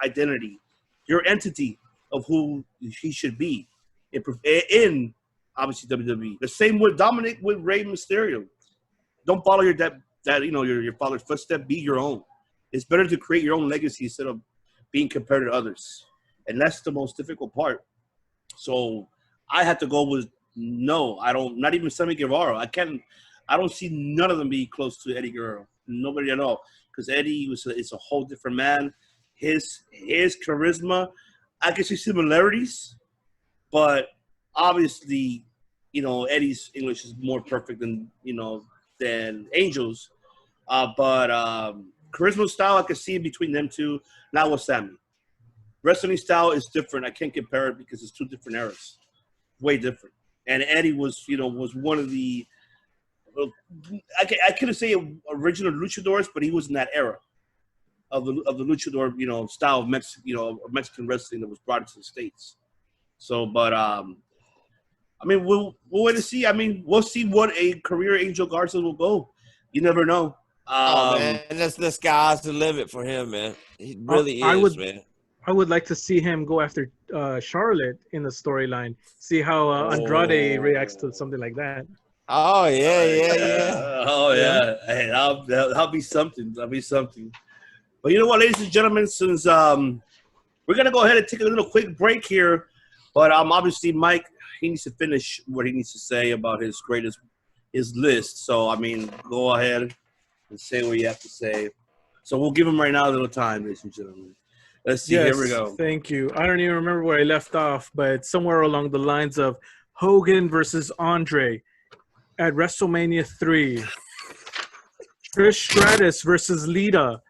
identity, your entity of who he should be in obviously WWE. The same with Dominic with Rey Mysterio. Don't follow your father's footstep. Be your own. It's better to create your own legacy instead of being compared to others, and that's the most difficult part. So I had to go with no. I don't. Not even Sammy Guevara. I don't see none of them be close to Eddie Guerrero. Nobody at all. Because Eddie is a whole different man. His charisma, I can see similarities, but obviously, Eddie's English is more perfect than Angel's. But charisma style, I can see between them two. Not with Sammy. Wrestling style is different. I can't compare it because it's two different eras. Way different. And Eddie was one of the I couldn't say original luchadors, but he was in that era of the luchador, style of Mexican wrestling that was brought into the States. So, but I mean, we'll wait to see. I mean, we'll see what a career Angel Garza will go. You never know. Man, the sky's the limit for him, man. He really is, man. I would like to see him go after Charlotte in the storyline. See how Andrade reacts to something like that. Oh yeah. Oh yeah. Hey, that'll be something. That'll be something. But you know what, ladies and gentlemen, since we're gonna go ahead and take a little quick break here, but obviously Mike, he needs to finish what he needs to say about his list. So I mean, go ahead and say what you have to say. So we'll give him right now a little time, ladies and gentlemen. Let's see. Yes, here we go. Thank you. I don't even remember where I left off, but somewhere along the lines of Hogan versus Andre at WrestleMania 3. Trish Stratus versus Lita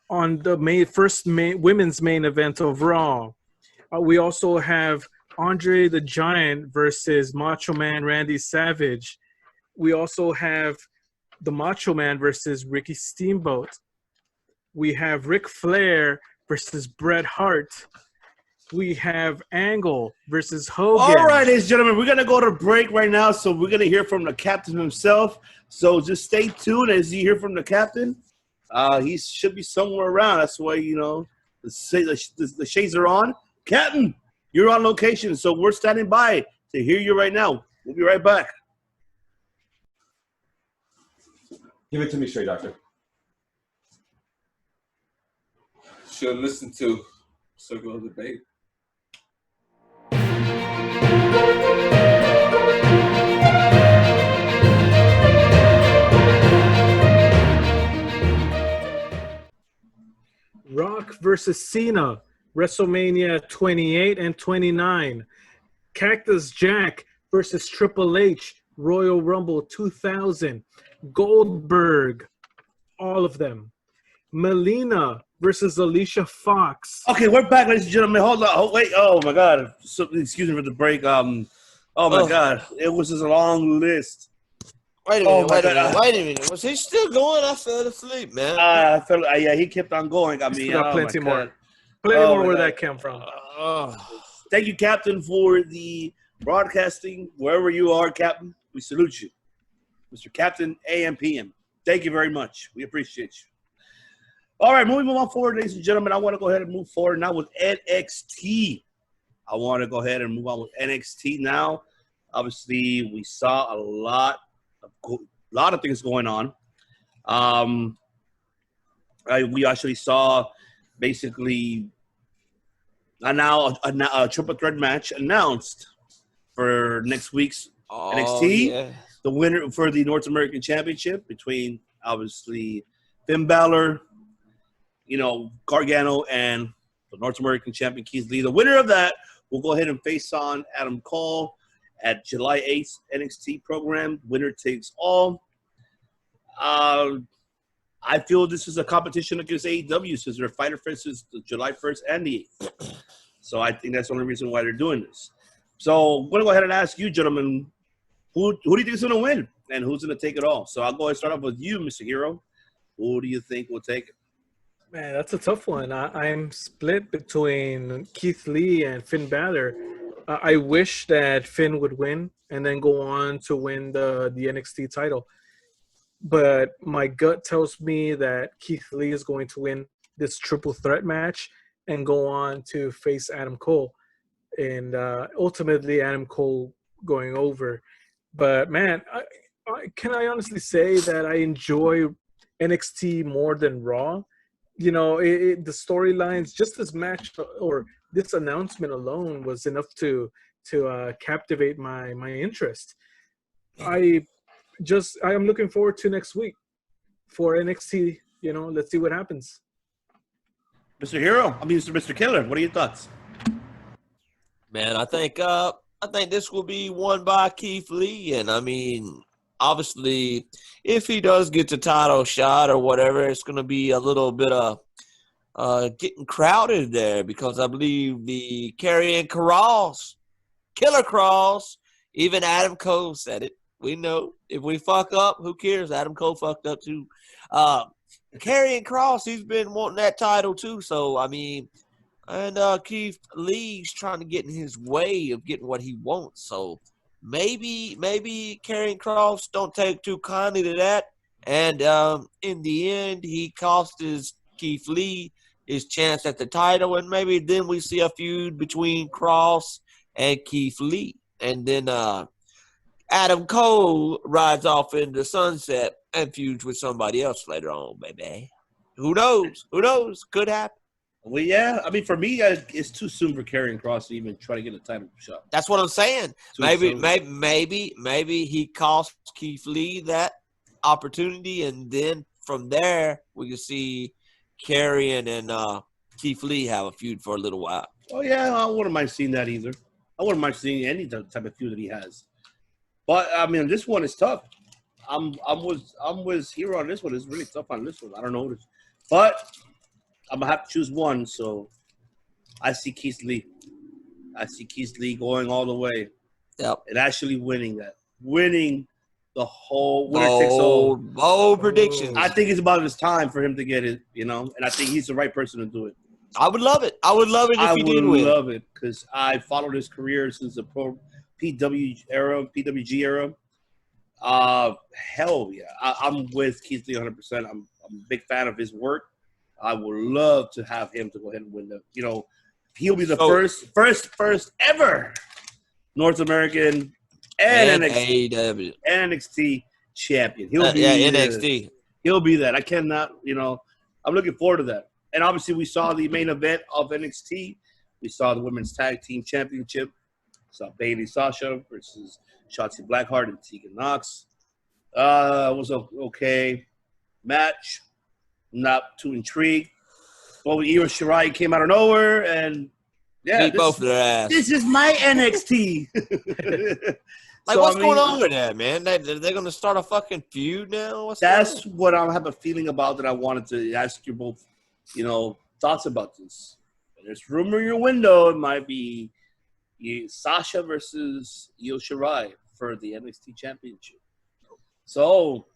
on the first women's main event of Raw. We also have Andre the Giant versus Macho Man Randy Savage. We also have the Macho Man versus Ricky Steamboat. We have Ric Flair versus Bret Hart. We have Angle versus Hogan. All right, ladies and gentlemen, we're going to go to break right now, so we're going to hear from the captain himself. So just stay tuned as you hear from the captain. He should be somewhere around. That's why, the shades are on. Captain, you're on location, so we're standing by to hear you right now. We'll be right back. Give it to me straight, doctor. Should listen to Circle of Debate. Rock versus Cena, WrestleMania 28 and 29. Cactus Jack versus Triple H, Royal Rumble 2000, Goldberg, all of them. Melina versus Alicia Fox. Okay, we're back, ladies and gentlemen. Hold on. Oh, wait. Oh, my God. So, excuse me for the break. Oh, my God. It was just a long list. Wait a Oh, minute, my wait a God. minute, wait a minute. Was he still going? I fell asleep, man. Yeah, he kept on going. I mean, Still got oh, plenty my more. God. Plenty Oh, more my where God. that came from. Thank you, Captain, for the broadcasting. Wherever you are, Captain, we salute you. Mr. Captain AM PM. Thank you very much. We appreciate you. All right, moving on forward, ladies and gentlemen. I want to go ahead and move forward now with NXT. I want to go ahead and move on with NXT now. Obviously, we saw a lot of things going on. We actually saw basically a triple threat match announced for next week's NXT. Yeah. The winner for the North American Championship between obviously Finn Balor, Gargano, and the North American champion Keith Lee. The winner of that will go ahead and face on Adam Cole at July 8th NXT program. Winner takes all. I feel this is a competition against AEW since their Fighter Fest is July 1st and the 8th. So I think that's the only reason why they're doing this. So I'm going to go ahead and ask you, gentlemen, who do you think is going to win and who's going to take it all? So I'll go ahead and start off with you, Mr. Hero. Who do you think will take it? Man, that's a tough one. I'm split between Keith Lee and Finn Balor. I wish that Finn would win and then go on to win the NXT title. But my gut tells me that Keith Lee is going to win this triple threat match and go on to face Adam Cole. And ultimately, Adam Cole going over. But, man, can I honestly say that I enjoy NXT more than Raw? The storylines, just this match or this announcement alone was enough to captivate my interest. I am looking forward to next week for NXT. Let's see what happens. Mr. Hero, Mr. Killer, what are your thoughts? Man, I think this will be won by Keith Lee, and I mean, obviously, if he does get the title shot or whatever, it's going to be a little bit of getting crowded there because I believe the Karrion Kross, Killer Kross, even Adam Cole said it. We know if we fuck up, who cares? Adam Cole fucked up too. Karrion Kross, he's been wanting that title too. So I mean, and Keith Lee's trying to get in his way of getting what he wants. So maybe Karrion Kross don't take too kindly to that. And in the end, he cost Keith Lee his chance at the title, and maybe then we see a feud between Kross and Keith Lee, and then Adam Cole rides off into the sunset and feuds with somebody else later on, baby. Who knows? Who knows? Could happen. Well, yeah. I mean, for me, it's too soon for Karrion Kross to even try to get a title shot. That's what I'm saying. Maybe He cost Keith Lee that opportunity, and then from there we can see Karrion and Keith Lee have a feud for a little while. Oh yeah, I wouldn't mind seeing that either. I wouldn't mind seeing any type of feud that he has. But I mean, this one is tough. I'm with Hero on this one. It's really tough on this one. I don't know, but I'm gonna have to choose one. So I see Keith Lee. I see Keith Lee going all the way. Yep. And actually winning the whole winner takes all. Bold predictions. I think it's about his time for him to get it, and I think he's the right person to do it. I would love it. I would love it if he did win. I would love it because I followed his career since the pro PWG era. Hell yeah. I'm with Keith Lee 100%. I'm a big fan of his work. I would love to have him to go ahead and win he'll be the first ever North American and NXT champion. He'll be NXT. He'll be that. I cannot, I'm looking forward to that. And obviously we saw the main event of NXT. We saw the Women's Tag Team Championship. Saw Bayley Sasha versus Shotzi Blackheart and Tegan Nox. It was an okay match. Not too intrigued. Well, Io Shirai came out of nowhere, and beat both of their ass. This is my NXT. Like, So, what's I going mean, on with that, man? They're going to start a fucking feud now? What's That's going what I have a feeling about that I wanted to ask you both, thoughts about this. There's rumor in your window it might be Sasha versus Io Shirai for the NXT Championship. So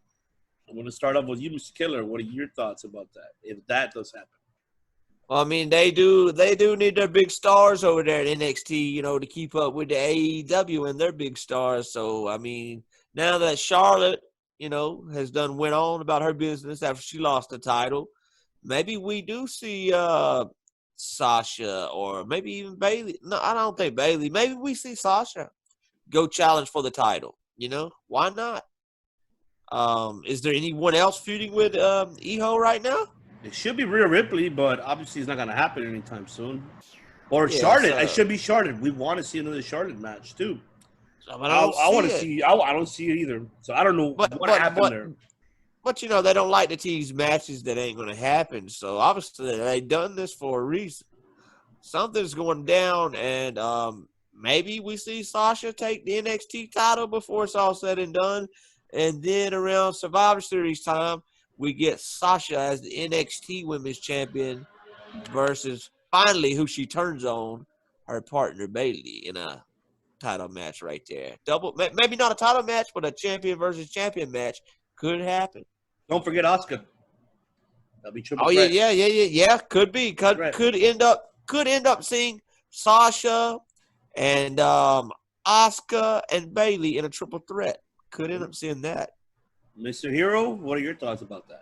I'm going to start off with you, Mr. Killer. What are your thoughts about that, if that does happen? Well, I mean, they do need their big stars over there at NXT, to keep up with the AEW and their big stars. So, I mean, now that Charlotte, went on about her business after she lost the title, maybe we do see Sasha or maybe even Bailey. No, I don't think Bailey. Maybe we see Sasha go challenge for the title. Why not? Is there anyone else feuding with Iho right now? It should be Rhea Ripley, but obviously it's not going to happen anytime soon. Or Yeah, Charlotte. so- It should be Charlotte. We want to see another Charlotte match, too. But I want to it. see. I don't see it either. So I don't know what happened there. But they don't like to tease matches that ain't going to happen. So obviously they done this for a reason. Something's going down, and maybe we see Sasha take the NXT title before it's all said and done, and then around Survivor Series time, we get Sasha as the NXT Women's Champion versus finally who she turns on, her partner Bailey in a title match right there. Maybe not a title match, but a champion versus champion match could happen. Don't forget Asuka. That'll be triple Oh threat. yeah. Could be. Could end up seeing Sasha and Asuka and Bailey in a triple threat. Could end up seeing that. Mr. Hero, what are your thoughts about that?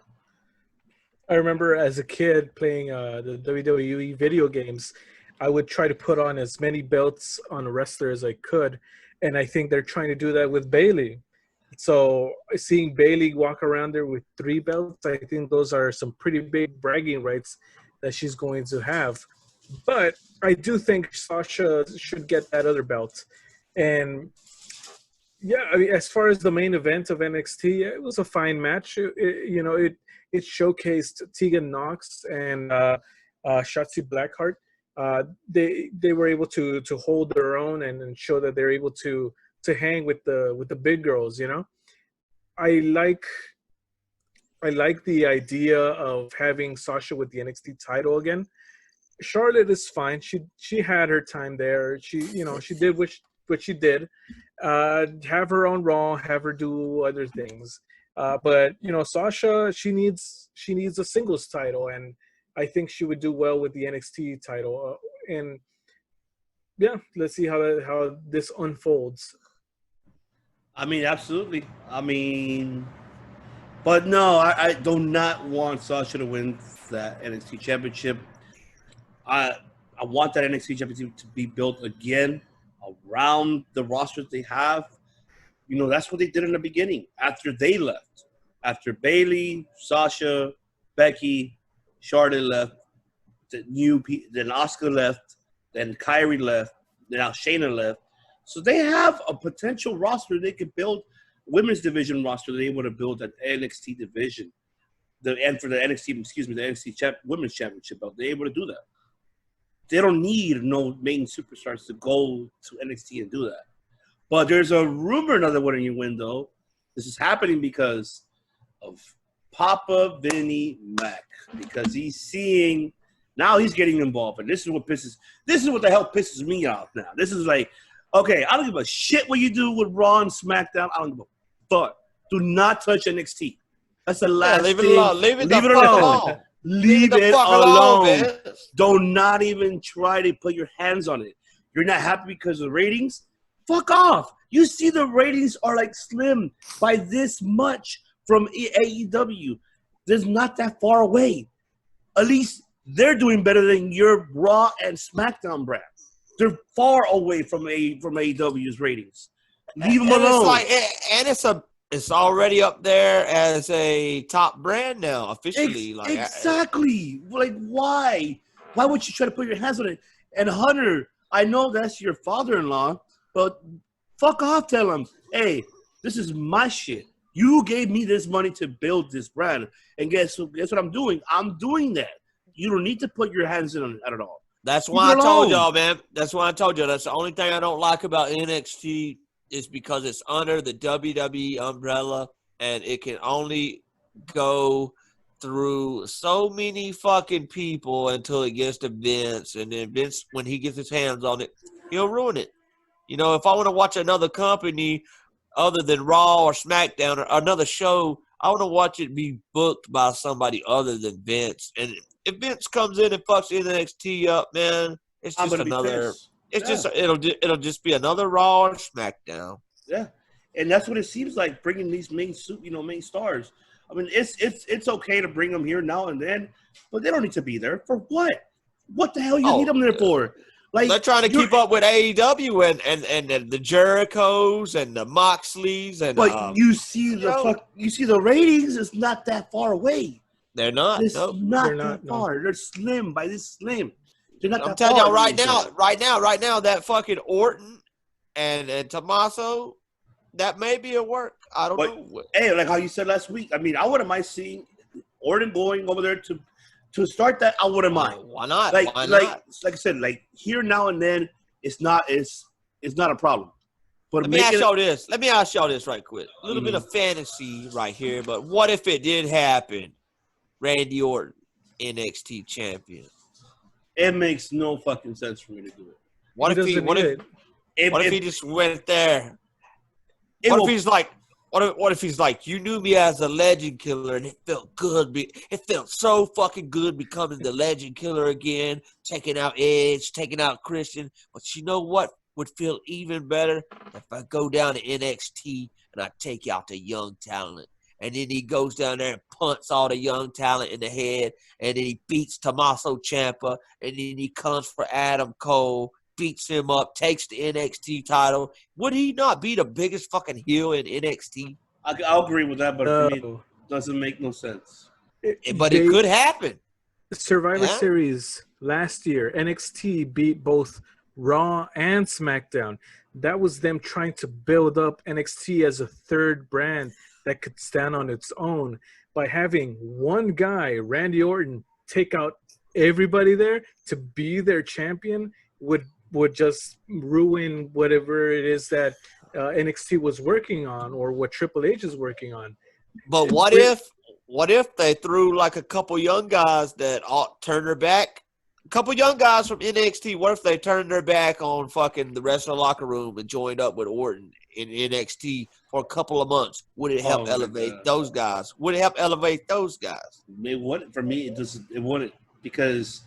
I remember as a kid playing the WWE video games, I would try to put on as many belts on a wrestler as I could, and I think they're trying to do that with Bailey. So seeing Bailey walk around there with 3 belts, I think those are some pretty big bragging rights that she's going to have. But I do think Sasha should get that other belt. And yeah, I mean, as far as the main event of NXT, it was a fine match. It showcased Tegan Nox and Shotzi Blackheart. They were able to hold their own and show that they're able to hang with the big girls. I like the idea of having Sasha with the NXT title again. Charlotte is fine. She had her time there. She did what she did. Have her own Raw, have her do other things. But Sasha, she needs a singles title, and I think she would do well with the NXT title. And yeah, let's see how this unfolds. I mean, absolutely. But no, I do not want Sasha to win that NXT championship. I want that NXT championship to be built again around the rosters they have. That's what they did in the beginning. After they left, after Bailey, Sasha, Becky, Charlotte left, then Asuka left, then Kyrie left, then now Shayna left. So they have a potential roster they could build, women's division roster they want to build an NXT division. And for the NXT Women's Championship belt, they're able to do that. They don't need no main superstars to go to NXT and do that. But there's a rumor another one in your window. This is happening because of Papa Vinnie Mac. Because he's seeing now he's getting involved. And this is what the hell pisses me off now. This is like, okay, I don't give a shit what you do with Raw and SmackDown. I don't give a fuck. Do not touch NXT. That's the last leave it thing. alone. Leave it alone. Leave the it fuck alone. man. Do not even try to put your hands on it. You're not happy because of the ratings? Fuck off. You see the ratings are like slim by this much from AEW. There's not that far away. At least they're doing better than your Raw and SmackDown brand. They're far away from AEW's ratings. Leave them alone. It's already up there as a top brand now, officially. Exactly. Like, why? Why would you try to put your hands on it? And Hunter, I know that's your father-in-law, but fuck off. Tell him, hey, this is my shit. You gave me this money to build this brand, and guess what I'm doing? I'm doing that. You don't need to put your hands in on it at all. That's why I told y'all, man. That's why I told you. That's the only thing I don't like about NXT is because it's under the WWE umbrella, and it can only go through so many fucking people until it gets to Vince, and then Vince, when he gets his hands on it, he'll ruin it. You know, if I want to watch another company other than Raw or SmackDown or another show, I want to watch it be booked by somebody other than Vince. And if Vince comes in and fucks NXT up, man, it's I'm just gonna be another. pissed. It's Yeah. just it'll just be another Raw or SmackDown. Yeah, and that's what it seems like, bringing these main stars. I mean, it's okay to bring them here now and then, but they don't need to be there for what? What the hell you need them there for? Like, they're trying to keep up with AEW and the Jerichos and the Moxleys and. But you see the ratings. It's not that far away. They're not. It's Nope. not that far. They're slim by this slim. They're not. I'm telling y'all right now, that fucking Orton and Tommaso, that may be a work. I don't know. Hey, like how you said last week. I mean, I wouldn't mind seeing Orton going over there to start that. I wouldn't mind. Why not? Like I said, like here now and then, it's not a problem. But Let me ask y'all this right quick. A little bit of fantasy right here, but what if it did happen? Randy Orton, NXT champion. It makes no fucking sense for me to do it. What if he just went there? What if he's like, you knew me as a legend killer, and it felt good. It felt so fucking good becoming the legend killer again, taking out Edge, taking out Christian. But you know what would feel even better? If I go down to NXT and I take out the young talent. And then he goes down there and punts all the young talent in the head. And then he beats Tommaso Ciampa. And then he comes for Adam Cole, beats him up, takes the NXT title. Would he not be the biggest fucking heel in NXT? I'll agree with that, but for me, it doesn't make no sense. It could happen. Survivor Series last year, NXT beat both Raw and SmackDown. That was them trying to build up NXT as a third brand that could stand on its own by having one guy, Randy Orton, take out everybody there to be their champion would just ruin whatever it is that NXT was working on or what Triple H is working on. But what if they threw like a couple young guys that turn their back? A couple young guys from NXT. What if they turned their back on fucking the rest of the locker room and joined up with Orton in NXT for a couple of months? Would it help elevate those guys? Would it help elevate those guys? It wouldn't. For me, it wouldn't, because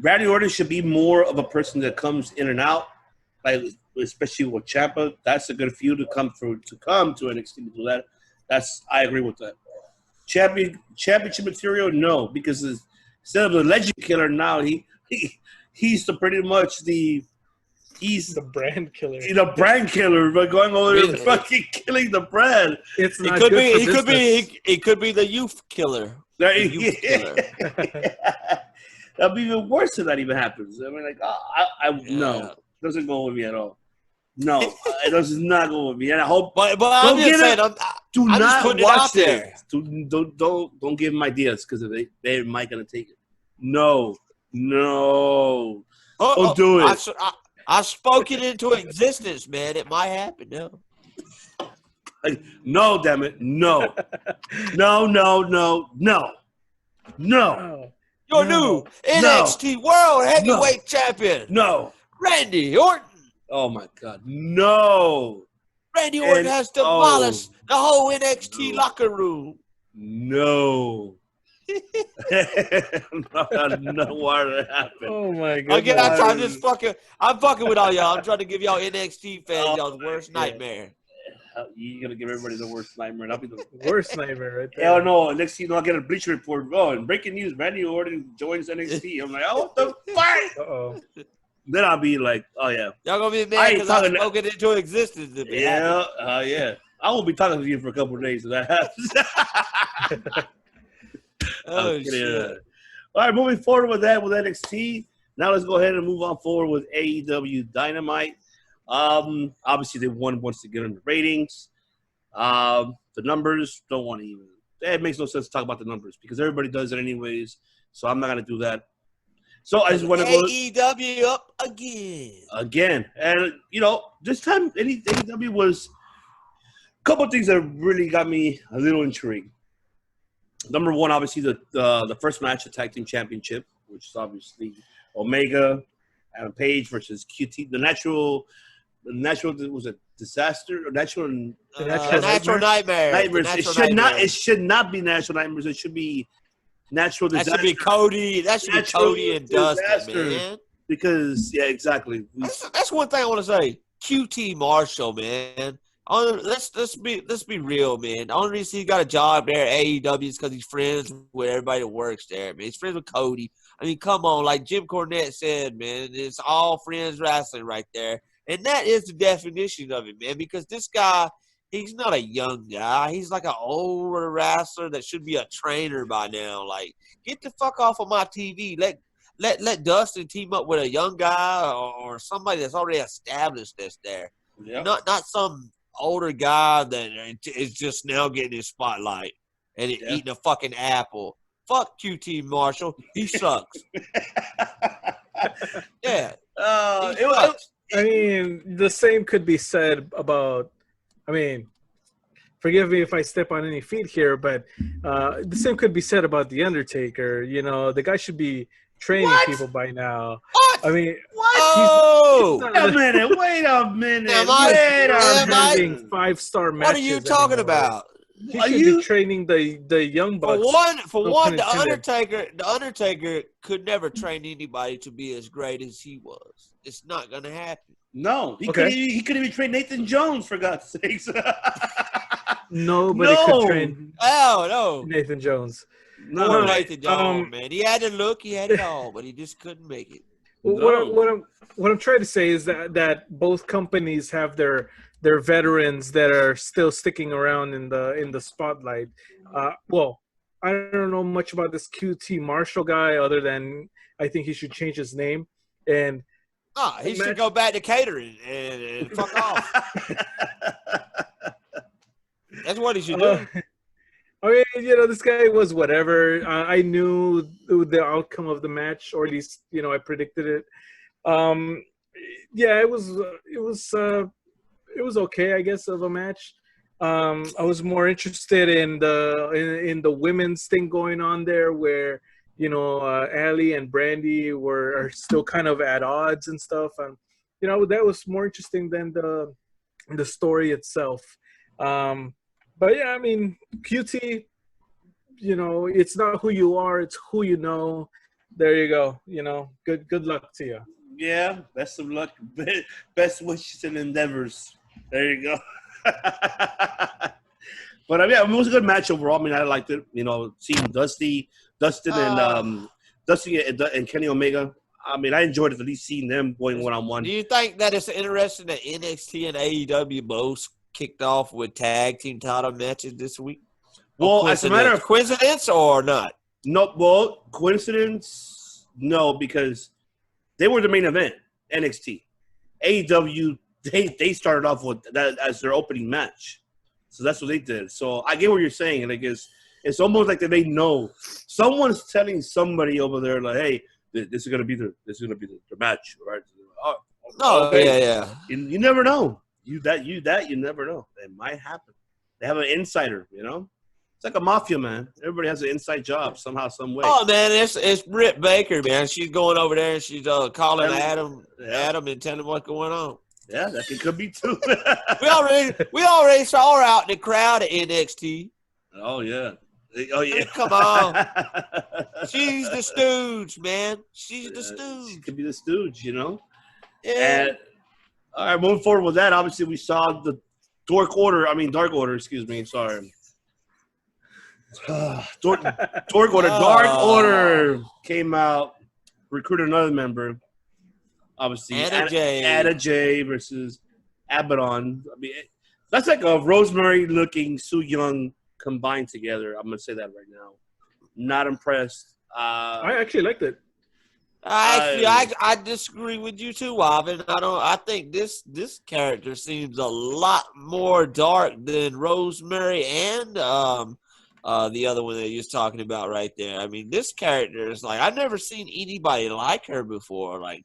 Randy Orton should be more of a person that comes in and out, like especially with Ciampa. That's a good feud to come to NXT to do that. I agree with that. Championship material, no, because instead of the legend killer, now he's he's the brand killer. He's the brand killer, but going over there and fucking killing the brand. It's not good for business. He could be the youth killer. That'd be even worse if that even happens. I mean, like, no, it doesn't go with me at all. No, it does not go with me, and I hope. But I'm just saying, do I'm not just watch there. Don't give them ideas, because they might gonna take it. No, don't do it. I spoke it into existence, man. It might happen. No. No, damn it, no, no. Your new NXT World Heavyweight Champion. No. Randy Orton. Oh, my God. No. Randy Orton has demolished the whole NXT locker room. No. No, why did that happen? Oh, my God. Again, I'm fucking with all y'all. I'm trying to give y'all NXT fans y'all's worst nightmare. You're going to give everybody the worst nightmare. That'll be the worst nightmare right there. Hell no. Next thing you know, I get a Bleacher Report. Oh, and breaking news, Randy Orton joins NXT. I'm like, what the fuck? Uh-oh. Then I'll be like, oh, yeah. Y'all going to be mad because I spoke it into existence. Yeah. I won't be talking to you for a couple of days if that happens. Oh, shit. All right, moving forward with NXT. Now let's go ahead and move on forward with AEW Dynamite. Obviously, they won once to get in the ratings. The numbers, don't want to even. It makes no sense to talk about the numbers because everybody does it anyways. So I'm not going to do that. So I just want to go AEW up again. And this time AEW was a couple of things that really got me a little intrigued. Number one, obviously the first match, the tag team championship, which is obviously Omega, Adam Page versus QT. The natural was a disaster. Natural nightmare. Nightmares. It should not be natural nightmares. It should be natural disaster. That should be Cody. That should be Cody and Dustin, man. Because exactly. That's one thing I want to say. QT Marshall, man. Let's be real, man. The only reason he got a job there at AEW is because he's friends with everybody that works there, man. He's friends with Cody. I mean, come on, like Jim Cornette said, man, it's all friends wrestling right there. And that is the definition of it, man, because this guy, he's not a young guy. He's like an older wrestler that should be a trainer by now. Like, get the fuck off of my TV. Let Dustin team up with a young guy or somebody that's already established that's there. Yep. Not some older guy that is just now getting his spotlight and eating a fucking apple. Fuck QT Marshall. He sucks. Yeah. I mean, the same could be said about, forgive me if I step on any feet here, but the same could be said about The Undertaker. The guy should be training people by now. What? I mean, what? Oh! Wait a minute. Wait a minute. Having 5-star matches. What are you talking about? He should be training the young bucks. For one, the Undertaker could never train anybody to be as great as he was. It's not gonna happen. No, he couldn't even train Nathan Jones, for God's sakes. Nobody could train. Oh no, Nathan Jones. No, Nathan Jones, man. He had the look, he had it all, but he just couldn't make it. What I'm trying to say is that both companies have their veterans that are still sticking around in the spotlight. Well, I don't know much about this QT Marshall guy other than I think he should change his name and. He should go back to catering and fuck off. That's what he should do. I mean, this guy was whatever. I knew the outcome of the match, or at least, I predicted it. It was okay, I guess, of a match. I was more interested in the women's thing going on there, where Allie and Brandy are still kind of at odds and stuff, and that was more interesting than the story itself. But yeah, I mean, QT, it's not who you are, it's who you know. There you go. Good luck to you. Yeah, best of luck, best wishes and endeavors. There you go. But it was a good match overall. I mean, I liked it. Seeing Dustin and Kenny Omega. I mean, I enjoyed it, at least seeing them going one-on-one. Do you think that it's interesting that NXT and AEW both kicked off with tag team title matches this week? Well, as a matter of coincidence or not? No, well, coincidence, no, because they were the main event, NXT. AEW, they started off with that as their opening match. So that's what they did. So I get what you're saying, and I guess it's almost like that they know someone's telling somebody over there, like, "Hey, this is gonna be their match, right?" Oh, okay. Yeah. You never know. You never know. It might happen. They have an insider, It's like a mafia, man. Everybody has an inside job somehow, some way. Oh man, it's Britt Baker, man. She's going over there and she's calling Adam and telling him what's going on. Yeah, that could be too. we already saw her out in the crowd at NXT. Oh yeah. Oh yeah. Come on. She's the stooge, man. She's the stooge. She could be the stooge, Yeah. And all right, moving forward with that, obviously we saw the Dark Order, excuse me, sorry. Dark Order came out, recruited another member. Obviously, Anna Jay versus Abaddon. I mean, that's like a Rosemary-looking Su Yung combined together. I'm gonna say that right now. Not impressed. I actually liked it. I disagree with you too, Ivan. I think this character seems a lot more dark than Rosemary and the other one that you're talking about right there. I mean, this character is like I've never seen anybody like her before. Like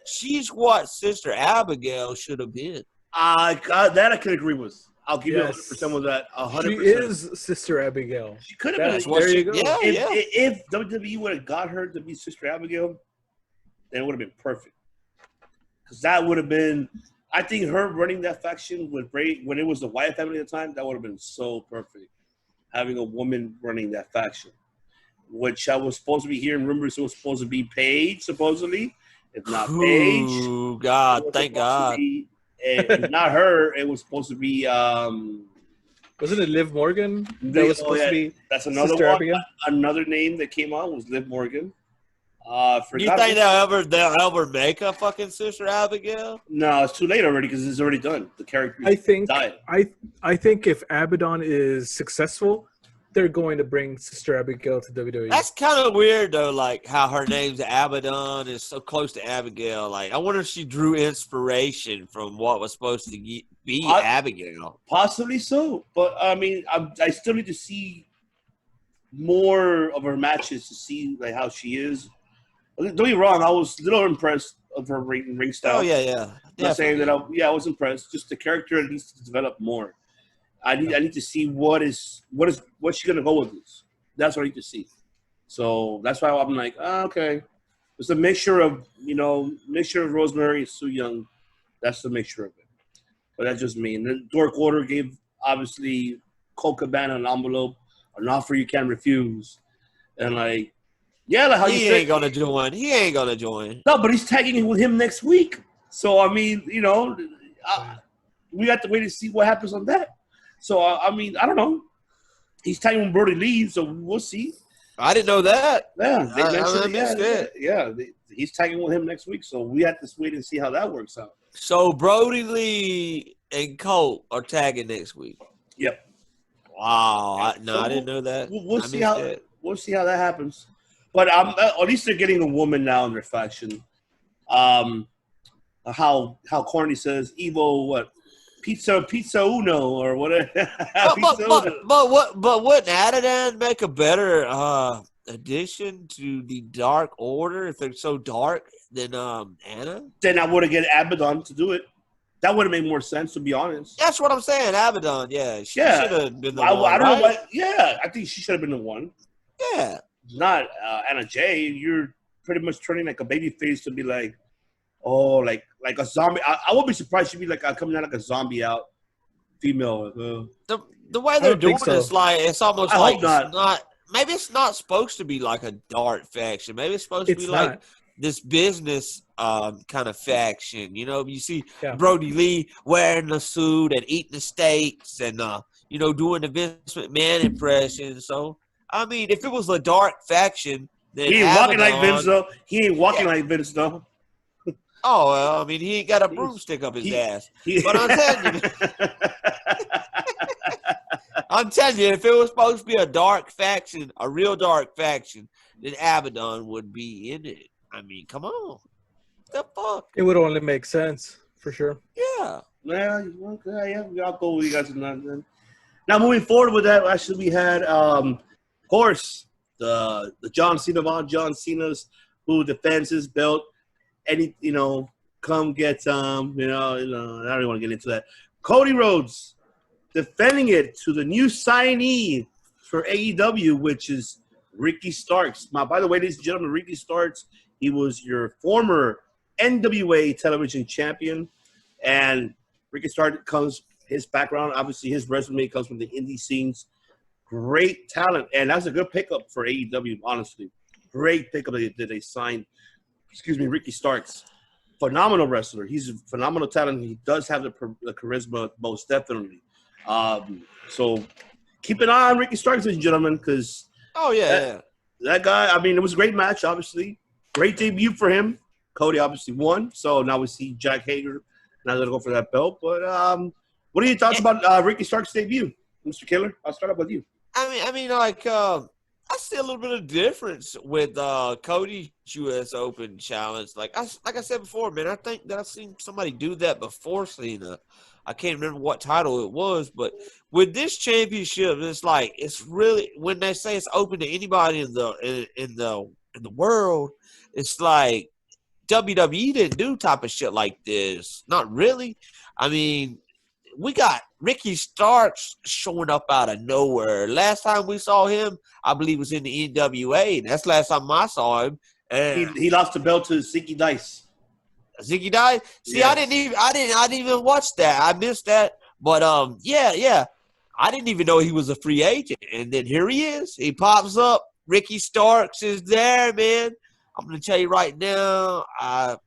she's what Sister Abigail should have been. That I can agree with. I'll give you Yes. 100% with that. 100%. She is Sister Abigail. She could have been. That's what There she. you go. Yeah, yeah. If WWE would have got her to be Sister Abigail, then it would have been perfect. Because that would have been, I think her running that faction with Bray, when it was the Wyatt family at the time, that would have been so perfect. Having a woman running that faction. Which I was supposed to be hearing rumors it was supposed to be Paige, supposedly. If not Paige. Ooh, God, thank God. If not her, it was supposed to be Wasn't it Liv Morgan that was supposed to be that's another Sister one. Abigail? Another name that came out was Liv Morgan. Do you think they'll ever make a fucking Sister Abigail? No, it's too late already because it's already done. The character died. I think if Abaddon is successful, they're going to bring Sister Abigail to WWE. That's kind of weird though, like how her name's Abaddon is so close to Abigail. Like, I wonder if she drew inspiration from what was supposed to be Abigail. Possibly so, but I mean, I still need to see more of her matches to see like how she is. Don't get me wrong, I was a little impressed of her ring style. Oh yeah. I'm not saying that I was impressed. Just the character needs to develop more. I need to see what's she gonna go with this. That's what I need to see. So that's why I'm like, okay. It's a mixture of Rosemary and Su Yung. That's the mixture of it. But that's just me. And then Dork Order gave obviously Colt Cabana an envelope, an offer you can't refuse. And like, yeah, like how he ain't gonna join. He ain't gonna join. No, but he's tagging with him next week. So I mean, we have to wait and see what happens on that. So I mean, I don't know. He's tagging when Brody leaves, so we'll see. I didn't know that. Yeah, I missed it. Yeah, he's tagging with him next week, so we have to wait and see how that works out. So Brody Lee and Colt are tagging next week. Yep. Wow. I didn't know that. We'll see how that happens. But at least they're getting a woman now in their faction. How Corny says Evo what? Pizza Uno or whatever. But wouldn't Abaddon make a better addition to the Dark Order if they're so dark than Anna? Then I would have get Abaddon to do it. That would have made more sense, to be honest. That's what I'm saying. Abaddon, yeah. She should have been the one. I don't right? know what. Yeah, I think she should have been the one. Yeah. Not Anna Jay. You're pretty much turning like a baby face to be like, oh, like a zombie. I won't be surprised she'd be like coming out like a zombie out female. The way they're doing so. is like it's almost I like hope not. it's not. Maybe it's not supposed to be like a dark faction. Maybe it's supposed to be like this business kind of faction. You know, you see Brody Lee wearing the suit and eating the steaks and doing the Vince McMahon impression. So I mean, if it was a dark faction, then he ain't walking like Vince though. He ain't walking like Vince though. Oh, well, I mean, he ain't got a broomstick up his ass. But I'm telling you, if it was supposed to be a dark faction, a real dark faction, then Abaddon would be in it. I mean, come on. What the fuck? It would only make sense, for sure. Yeah. Yeah, I'll go with you guys on that then. Now, moving forward with that, actually, we had, of course, the John Cena of all John Cena's who defends his belt. Come get some, I don't really want to get into that. Cody Rhodes defending it to the new signee for AEW, which is Ricky Starks. Now, by the way, ladies and gentlemen, Ricky Starks, he was your former NWA television champion. And Ricky Starks comes, his background, obviously his resume comes from the indie scenes. Great talent. And that's a good pickup for AEW, honestly. Great pickup that they signed. Ricky Starks. Phenomenal wrestler. He's a phenomenal talent. He does have the charisma, most definitely. So keep an eye on Ricky Starks, ladies and gentlemen, because that guy, I mean, it was a great match, obviously. Great debut for him. Cody obviously won. So now we see Jack Hager now going to go for that belt. But what are your thoughts about Ricky Starks' debut, Mr. Killer? I'll start off with you. I mean, I see a little bit of difference with Cody's U.S. Open challenge. Like I said before, man, I think that I've seen somebody do that before Cena. I can't remember what title it was, but with this championship, it's like it's really when they say it's open to anybody in the world, it's like WWE didn't do type of shit like this. Not really. I mean, we got Ricky Starks showing up out of nowhere. Last time we saw him, I believe, was in the NWA. And that's the last time I saw him. And He lost the belt to Zicky Dice. Ziggy died. See, Yes. I didn't even watch that. I missed that. But yeah. I didn't even know he was a free agent. And then here he is. He pops up. Ricky Starks is there, man. I'm gonna tell you right now, I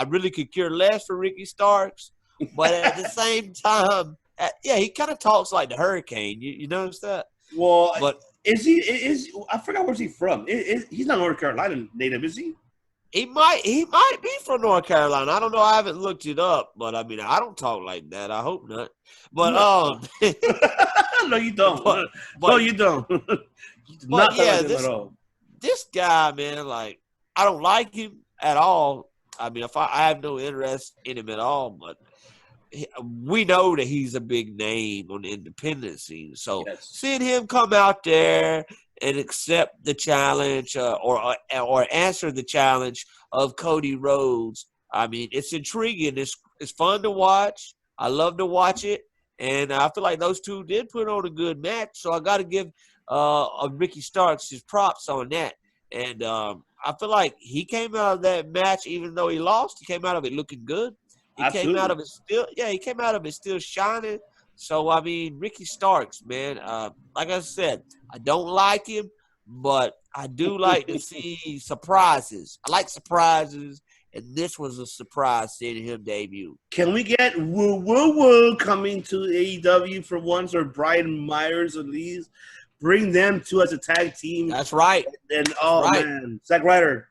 really could care less for Ricky Starks. But at the same time, yeah, he kind of talks like the Hurricane. You notice that? Well, But is he? I forgot where's he from. He's not North Carolina native, is he? he might be from North Carolina. I don't know. I haven't looked it up, but I mean, I don't talk like that. I hope not. But No, you don't. But- No, you don't. You do but not talk yeah, like him at all. this guy, man, like I don't like him at all. I mean, if I have no interest in him at all, but we know that he's a big name on the independent scene. So Yes. seeing him come out there and accept the challenge or answer the challenge of Cody Rhodes, I mean, it's intriguing. It's fun to watch. I love to watch it, and I feel like those two did put on a good match. So I got to give Ricky Starks his props on that. And I feel like he came out of that match, even though he lost, he came out of it looking good. He Absolutely. came out of it still shining. So I mean, Ricky Starks, man. Like I said, I don't like him, but I do like to see surprises. I like surprises, and this was a surprise seeing him debut. Can we get Woo Woo Woo coming to AEW for once, or Brian Myers at least? Bring them two as a tag team. That's right. And right. man, Zack Ryder.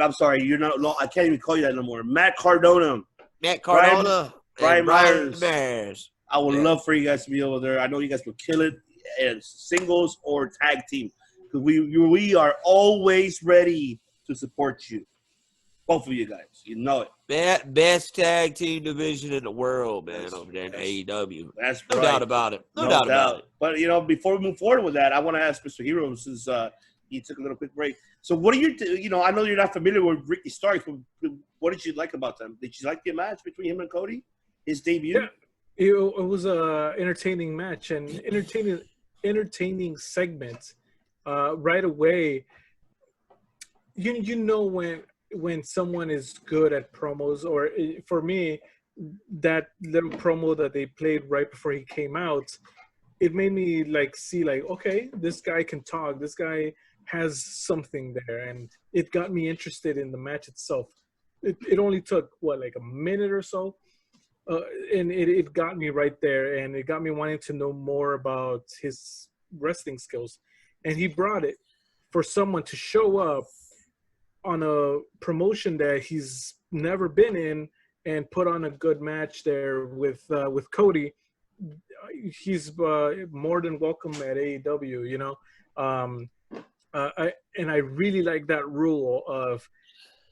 I'm sorry, you're not. I can't even call you that no more. Matt Cardona. Matt Cardona, Brian and Brian Myers. Myers. I would Yeah. love for you guys to be over there. I know you guys will kill it as singles or tag team, because we are always ready to support you. Both of you guys, you know it. Best tag team division in the world, man, over there in AEW. That's No right. doubt about it. No doubt about it. But before we move forward with that, I want to ask Mr. Hero, since he took a little quick break. So, what are I know you're not familiar with Ricky Starks, but what did you like about them? Did you like the match between him and Cody? His debut? Yeah. It was a entertaining match and entertaining segment. Right away, you know when someone is good at promos, or for me, that little promo that they played right before he came out, it made me see okay, this guy can talk. This guy has something there, and it got me interested in the match itself. It only took a minute or so. And it got me right there, and it got me wanting to know more about his wrestling skills. And he brought it for someone to show up on a promotion that he's never been in and put on a good match there with Cody. He's more than welcome at AEW, I really like that rule of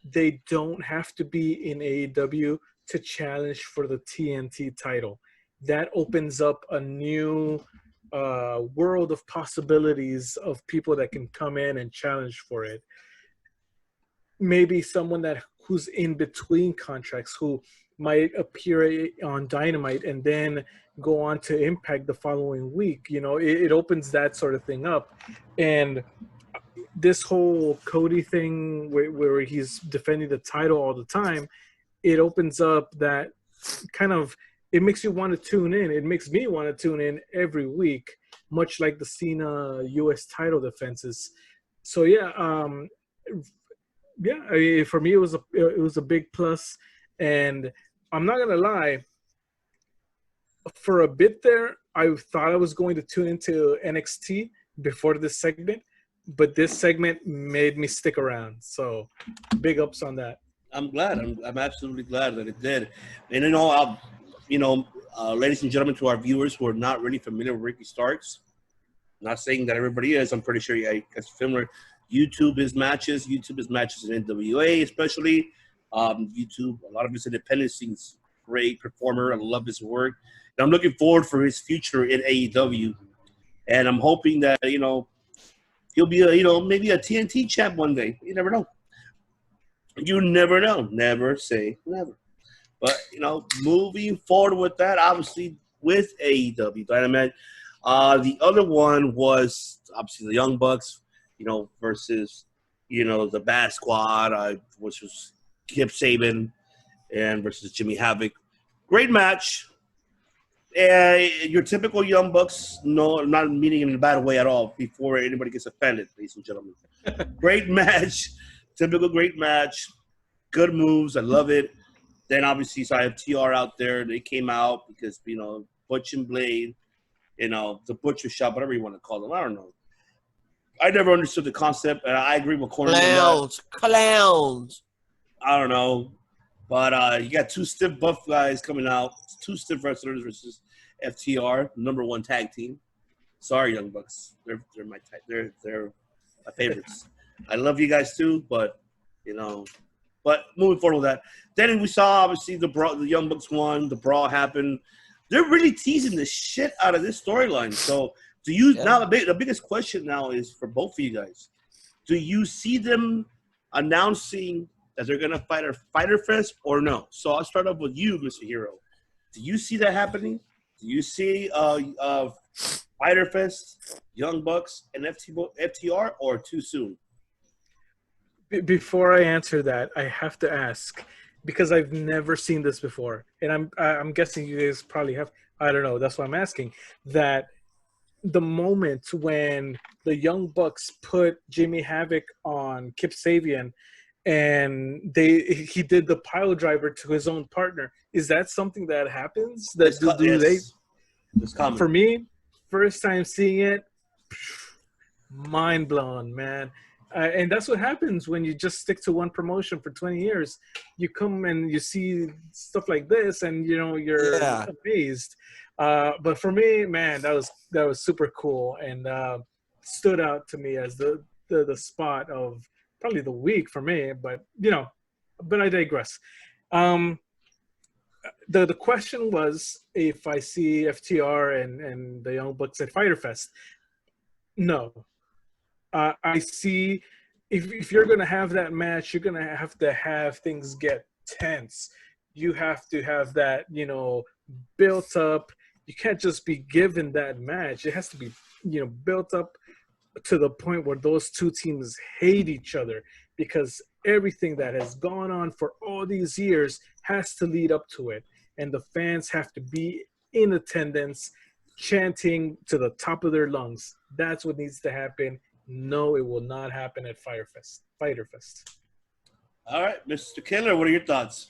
they don't have to be in AEW to challenge for the TNT title. That opens up a new world of possibilities of people that can come in and challenge for it. Maybe someone who's in between contracts, who might appear on Dynamite and then go on to Impact the following week. It opens that sort of thing up. And this whole Cody thing where he's defending the title all the time, it opens up that it makes you want to tune in. It makes me want to tune in every week, much like the Cena U.S. title defenses. So for me it was a big plus. And I'm not gonna lie, for a bit there, I thought I was going to tune into NXT before this segment, but this segment made me stick around. So big ups on that. I'm glad. I'm absolutely glad that it did. And ladies and gentlemen, to our viewers who are not really familiar with Ricky Starks, I'm not saying that everybody is. I'm pretty sure you guys are familiar. YouTube is matches in NWA, especially. YouTube, a lot of his independent scenes great performer. I love his work. And I'm looking forward for his future in AEW. And I'm hoping that, he'll be maybe a TNT champ one day. You never know. You never know. Never say never. But, moving forward with that, obviously with AEW Dynamite, the other one was obviously the Young Bucks, versus, the Bad Squad, which was Kip Saban and versus Jimmy Havoc. Great match. Your typical Young Bucks, no, I'm not meaning it in a bad way at all before anybody gets offended, ladies and gentlemen. Great match. Typical great match. Good moves. I love it. Then obviously, so I have TR out there. They came out because, Butch and Blade, the butcher shop, whatever you want to call them. I don't know. I never understood the concept, and I agree with Corey. Clowns. I don't know. But you got two stiff buff guys coming out, two stiff wrestlers versus FTR, number one tag team. Sorry, Young Bucks. They're my they're my favorites. I love you guys too, but But moving forward with that, then we saw obviously the Young Bucks won. The brawl happened. They're really teasing the shit out of this storyline. So now the biggest question now is for both of you guys: do you see them announcing that they're gonna fight at Fyter Fest or no? So I'll start off with you, Mr. Hero. Do you see that happening? Do you see Fyter Fest, Young Bucks, and FTR, or too soon? Before I answer that, I have to ask, because I've never seen this before, and I'm guessing you guys probably have. I don't know. That's why I'm asking. That the moment when the Young Bucks put Jimmy Havoc on Kip Sabian, and he did the pile driver to his own partner. Is that something that happens? That It's common. For me, first time seeing it, mind blown, man. And that's what happens when you just stick to one promotion for 20 years. You come and you see stuff like this, and you're amazed. But for me, man, that was super cool, and stood out to me as the spot of probably the week for me. But but I digress. The question was if I see FTR and the Young Bucks at Fyter Fest. No. I see if you're going to have that match, you're going to have things get tense. You have to have that, built up. You can't just be given that match. It has to be, built up to the point where those two teams hate each other, because everything that has gone on for all these years has to lead up to it. And the fans have to be in attendance, chanting to the top of their lungs. That's what needs to happen. No, it will not happen at Fyter Fest. All right, Mr. Killer, what are your thoughts?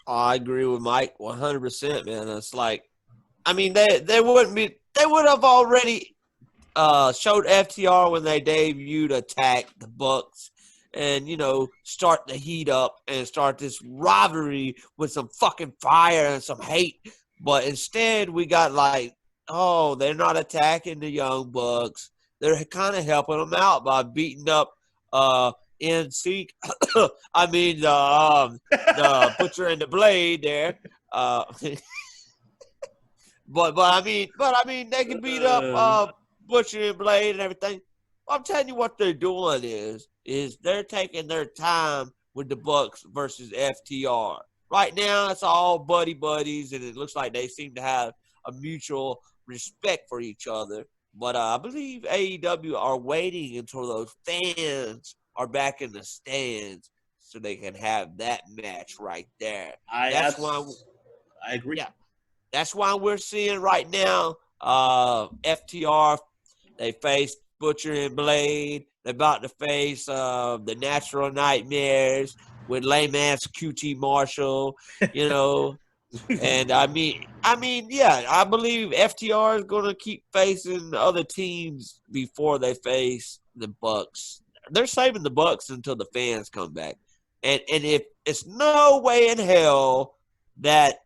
I agree with Mike 100%, man. It's like, I mean, they would have already showed FTR when they debuted Attack the Bucks, and start the heat up and start this rivalry with some fucking fire and some hate. But instead, we got they're not attacking the Young Bucks. They're kind of helping them out by beating up NC. I mean the Butcher and the Blade there. But I mean they can beat up Butcher and Blade and everything. I'm telling you what they're doing is they're taking their time with the Bucks versus FTR. Right now it's all buddies, and it looks like they seem to have a mutual respect for each other. But I believe AEW are waiting until those fans are back in the stands so they can have that match right there. I agree. Yeah, that's why we're seeing right now FTR, they faced Butcher and Blade. They're about to face the Natural Nightmares with lame-ass QT Marshall, And I mean, yeah, I believe FTR is going to keep facing other teams before they face the Bucks. They're saving the Bucks until the fans come back, and if it's no way in hell that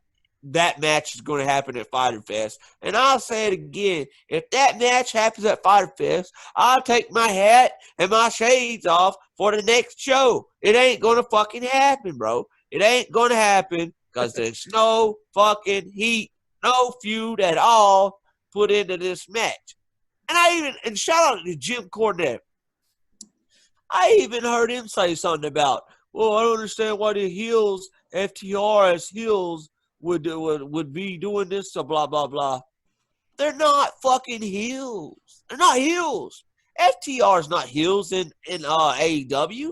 match is going to happen at Fyter Fest. And I'll say it again: if that match happens at Fyter Fest, I'll take my hat and my shades off for the next show. It ain't going to fucking happen, bro. It ain't going to happen. because there's no fucking heat, no feud at all put into this match. And shout out to Jim Cornette. I even heard him say something about, well, I don't understand why the heels, FTR as heels, would be doing this, so blah, blah, blah. They're not fucking heels. They're not heels. FTR's not heels in AEW.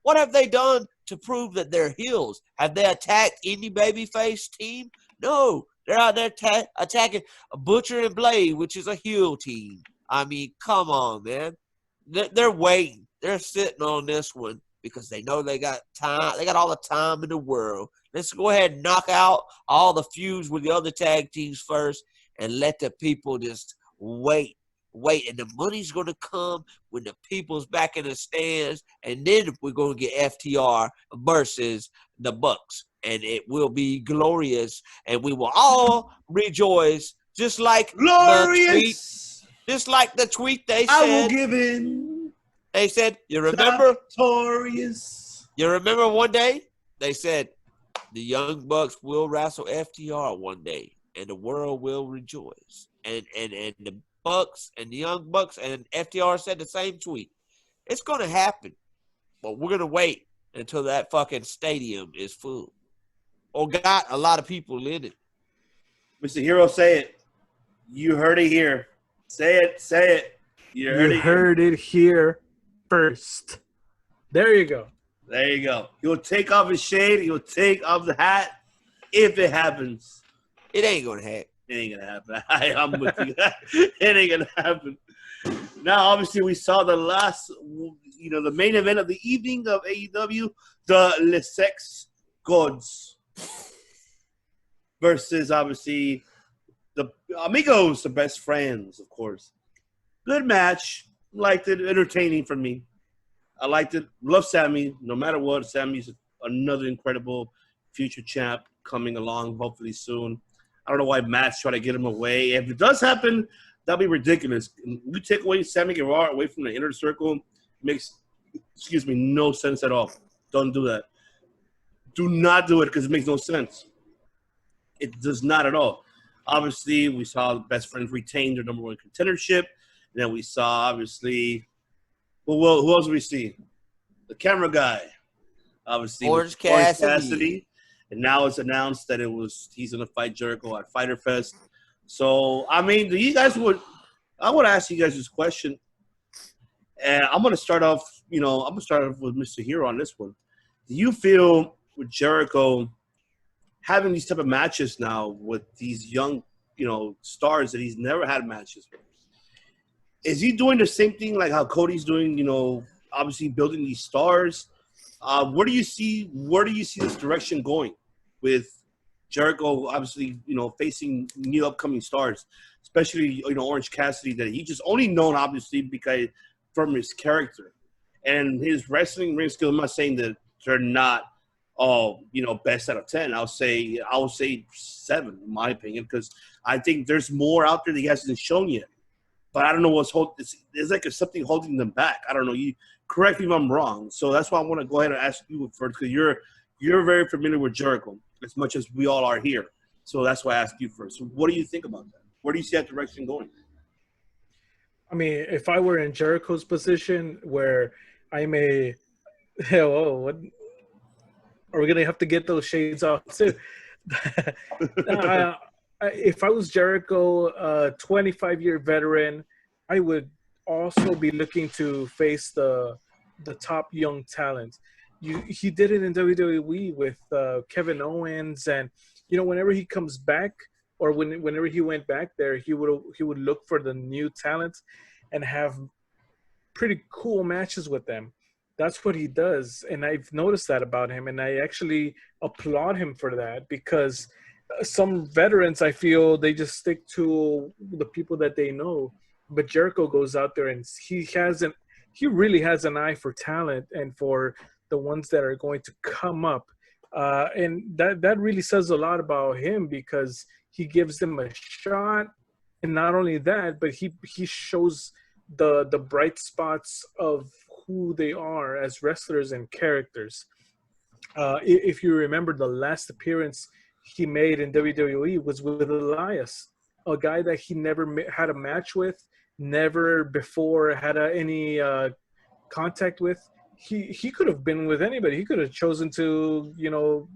What have they done to prove that they're heels? Have they attacked any babyface team? No. They're out there attacking Butcher and Blade, which is a heel team. I mean, come on, man. They're waiting. They're sitting on this one because they know they got time. They got all the time in the world. Let's go ahead and knock out all the feuds with the other tag teams first and let the people just wait. And the money's going to come when the people's back in the stands, and then we're going to get FTR versus the Bucks, and it will be glorious, and we will all rejoice, just like Glorious. the tweet they said. I will give in. They said, you remember? Victorious. You remember one day? They said, the Young Bucks will wrestle FTR one day, and the world will rejoice. And the Bucks and the Young Bucks and FTR said the same tweet. It's going to happen, but we're going to wait until that fucking stadium is full or got a lot of people in it. Mr. Hero, say it. You heard it here. Say it. You heard it here first. There you go. There you go. He'll take off his shade. He'll take off the hat if it happens. It ain't going to happen. It ain't gonna happen. I'm with you. It ain't gonna happen. Now, obviously, we saw the last, the main event of the evening of AEW, the Les Sex Gods versus, obviously, the Amigos, the best friends, of course. Good match. Liked it. Entertaining for me. I liked it. Love Sammy. No matter what, Sammy's another incredible future champ coming along, hopefully soon. I don't know why Matt's trying to get him away. If it does happen, that'll be ridiculous. You take away Sammy Guevara away from the inner circle, makes, no sense at all. Don't do that. Do not do it because it makes no sense. It does not at all. Obviously, we saw the best friends retain their number one contendership. And then we saw, obviously, who else did we see? The camera guy. Obviously, Orange Cassidy. And now it's announced that he's going to fight Jericho at Fyter Fest. So, I mean, I would ask you guys this question. And I'm going to start off, with Mr. Hero on this one. Do you feel with Jericho having these type of matches now with these young, stars that he's never had matches with? Is he doing the same thing like how Cody's doing, obviously building these stars? Where do you see this direction going with Jericho, obviously, facing new upcoming stars, especially, Orange Cassidy, that he just only known, obviously, because from his character and his wrestling ring skill. I'm not saying that they're not all, best out of 10. I would say 7, in my opinion, because I think there's more out there that he hasn't shown yet. But I don't know what's there's like something holding them back. I don't know. You correct me if I'm wrong. So that's why I want to go ahead and ask you first, because you're very familiar with Jericho as much as we all are here. So that's why I asked you first. So what do you think about that? Where do you see that direction going? I mean, if I were in Jericho's position where I may, what are we gonna have to get those shades off too? If I was Jericho, 25-year veteran, I would also be looking to face the top young talent. He did it in WWE with Kevin Owens, and whenever he comes back, or whenever he went back there, he would look for the new talent and have pretty cool matches with them. That's what he does, and I've noticed that about him, and I actually applaud him for that, because some veterans, I feel, they just stick to the people that they know. But Jericho goes out there and he really has an eye for talent and for the ones that are going to come up. And that really says a lot about him, because he gives them a shot. And not only that, but he shows the bright spots of who they are as wrestlers and characters. If you remember the last appearance he made in WWE was with Elias, a guy that he never had a match with, never before had any contact with. He could have been with anybody. He could have chosen to,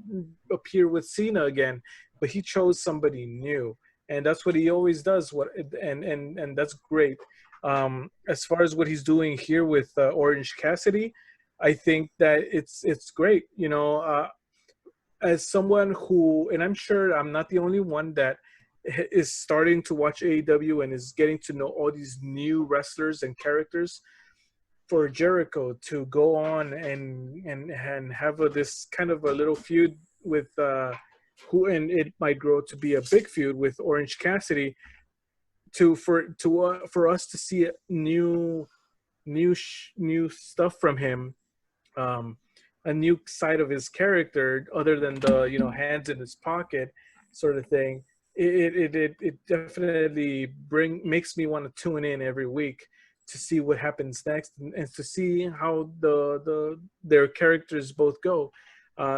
appear with Cena again, but he chose somebody new, and that's what he always does. And that's great. As far as what he's doing here with Orange Cassidy, I think that it's great. As someone who, and I'm sure I'm not the only one that is starting to watch AEW and is getting to know all these new wrestlers and characters, for Jericho to go on and have this kind of a little feud with and it might grow to be a big feud with Orange Cassidy, for us to see new stuff from him, a new side of his character other than the hands in his pocket sort of thing. It definitely makes me want to tune in every week to see what happens next and to see how their characters both go.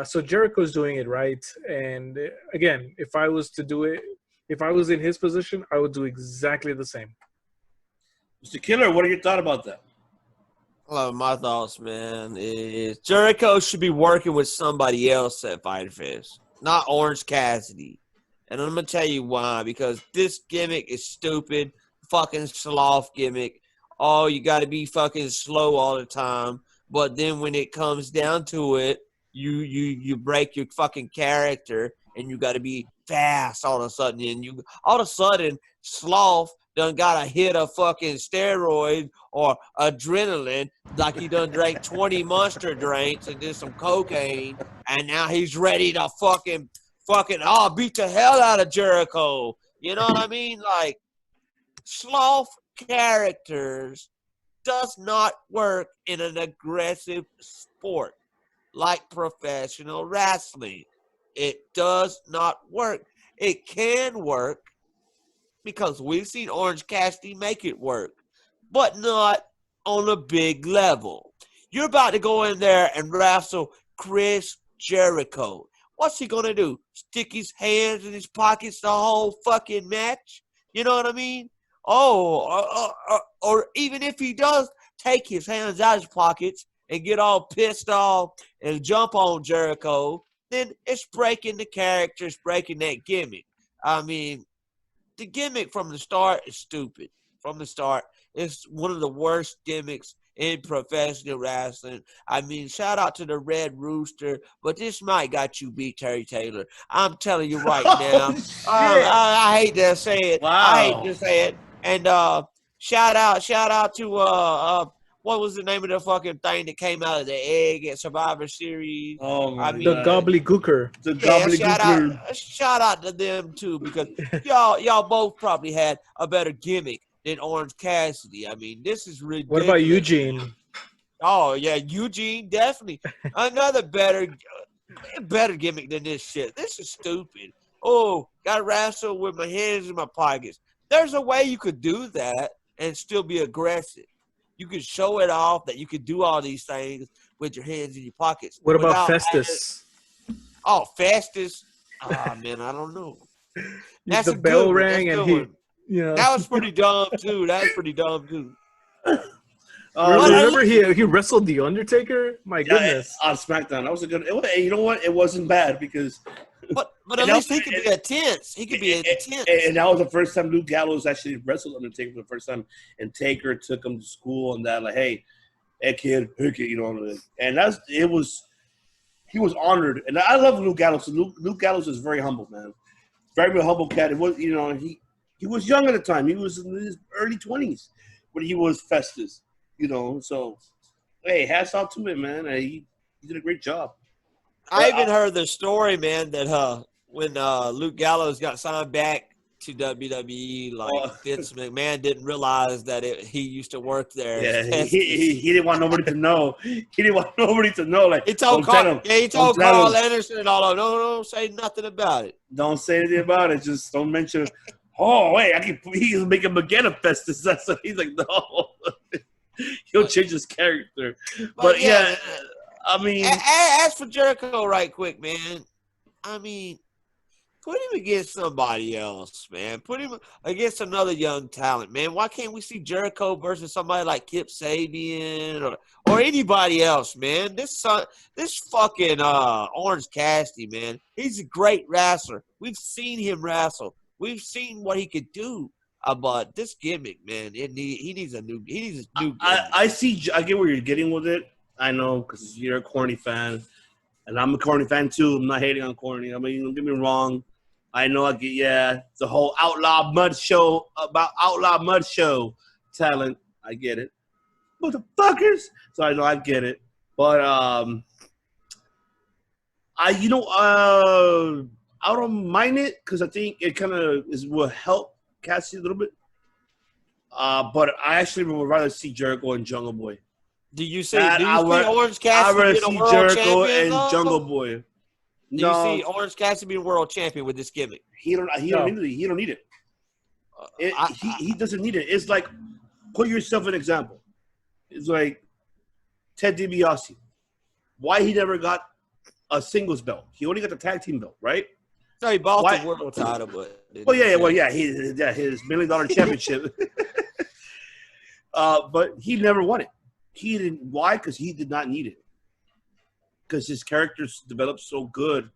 So Jericho's doing it right. And again, if I was to do it, if I was in his position, I would do exactly the same. Mr. Killer, what are your thoughts about that? My thoughts, man, is Jericho should be working with somebody else at Fyter Fest, not Orange Cassidy. And I'm going to tell you why. Because this gimmick is stupid, fucking sloth gimmick. Oh, you got to be fucking slow all the time. But then when it comes down to it, you break your fucking character and you got to be fast all of a sudden. And all of a sudden, sloth done got a hit of fucking steroids or adrenaline, like he done drank 20 Monster drinks and did some cocaine, and now he's ready to fucking beat the hell out of Jericho. You know what I mean? Like, sloth characters does not work in an aggressive sport like professional wrestling. It does not work. It can work because we've seen Orange Cassidy make it work, but not on a big level. You're about to go in there and wrestle Chris Jericho. What's he going to do? Stick his hands in his pockets the whole fucking match? You know what I mean? Or even if he does take his hands out of his pockets and get all pissed off and jump on Jericho, then it's breaking the character, it's breaking that gimmick. I mean, the gimmick from the start is stupid. From the start, it's one of the worst gimmicks in professional wrestling. I mean, shout out to the Red Rooster, but this might got you beat, Terry Taylor. I'm telling you right now. I hate to say it. Wow. I hate to say it. And shout out to what was the name of the fucking thing that came out of the egg at Survivor Series? Oh my The Gobbledygooker. The Yeah, Gobbledygooker. shout out to them too, because y'all both probably had a better gimmick than Orange Cassidy. I mean, this is ridiculous. What about Eugene? Oh yeah, Eugene, definitely another better gimmick than this shit. This is stupid. Oh, gotta wrestle with my hands in my pockets. There's a way you could do that and still be aggressive. You could show it off that you could do all these things with your hands in your pockets. What about Festus? Festus. Ah, man, I don't know. That's The a good bell one. rang That's a and good he, one. That was pretty dumb too. remember he wrestled the Undertaker? My goodness. On SmackDown. That was a good. You know what? It wasn't bad because. But at least he could be intense. He could be intense. And that was the first time Luke Gallows actually wrestled Undertaker for the first time. And Taker took him to school and that, like, hey kid, you know, and he was honored. And I love Luke Gallows. Luke Gallows is very humble, man. Very humble cat. It was, you know, he was young at the time. He was in his early 20s when he was Festus, you know. So, hey, hats off to him, man. He did a great job. I even heard the story, man, that when Luke Gallows got signed back to WWE, like Vince McMahon didn't realize that he used to work there. Yeah, he didn't want nobody to know. He didn't want nobody to know. Like he told Carl Anderson and all of them, don't say nothing about it. Don't say anything about it. Just don't mention. Oh wait, he can make him again a Festus. That's what he's like. No, he'll change his character. But yeah. I mean, as for Jericho, right quick, man. I mean, Put him against somebody else, man. Put him against another young talent, man. Why can't we see Jericho versus somebody like Kip Sabian or anybody else, man? This fucking Orange Cassidy, man. He's a great wrestler. We've seen him wrestle. We've seen what he could do. But this gimmick, man, he needs a new gimmick. I get where you're getting with it. I know because you're a corny fan, and I'm a corny fan too. I'm not hating on corny. I mean, don't get me wrong. I know I get the whole Outlaw Mud Show talent. I get it, motherfuckers. So I know I get it, but I don't mind it because I think it kind of will help Cassie a little bit. But I actually would rather see Jericho and Jungle Boy. Do you see Orange Cassidy I'd rather being a see world Jericho champion? and Jungle Boy. Do you see Orange Cassidy being world champion with this gimmick? He don't need it. He doesn't need it. It's like, put yourself an example. It's like Ted DiBiase. Why he never got a singles belt? He only got the tag team belt, right? No, he bought the world title, but his $1 million championship. But he never won it. He didn't. Why? Because he did not need it. Because his characters developed so good.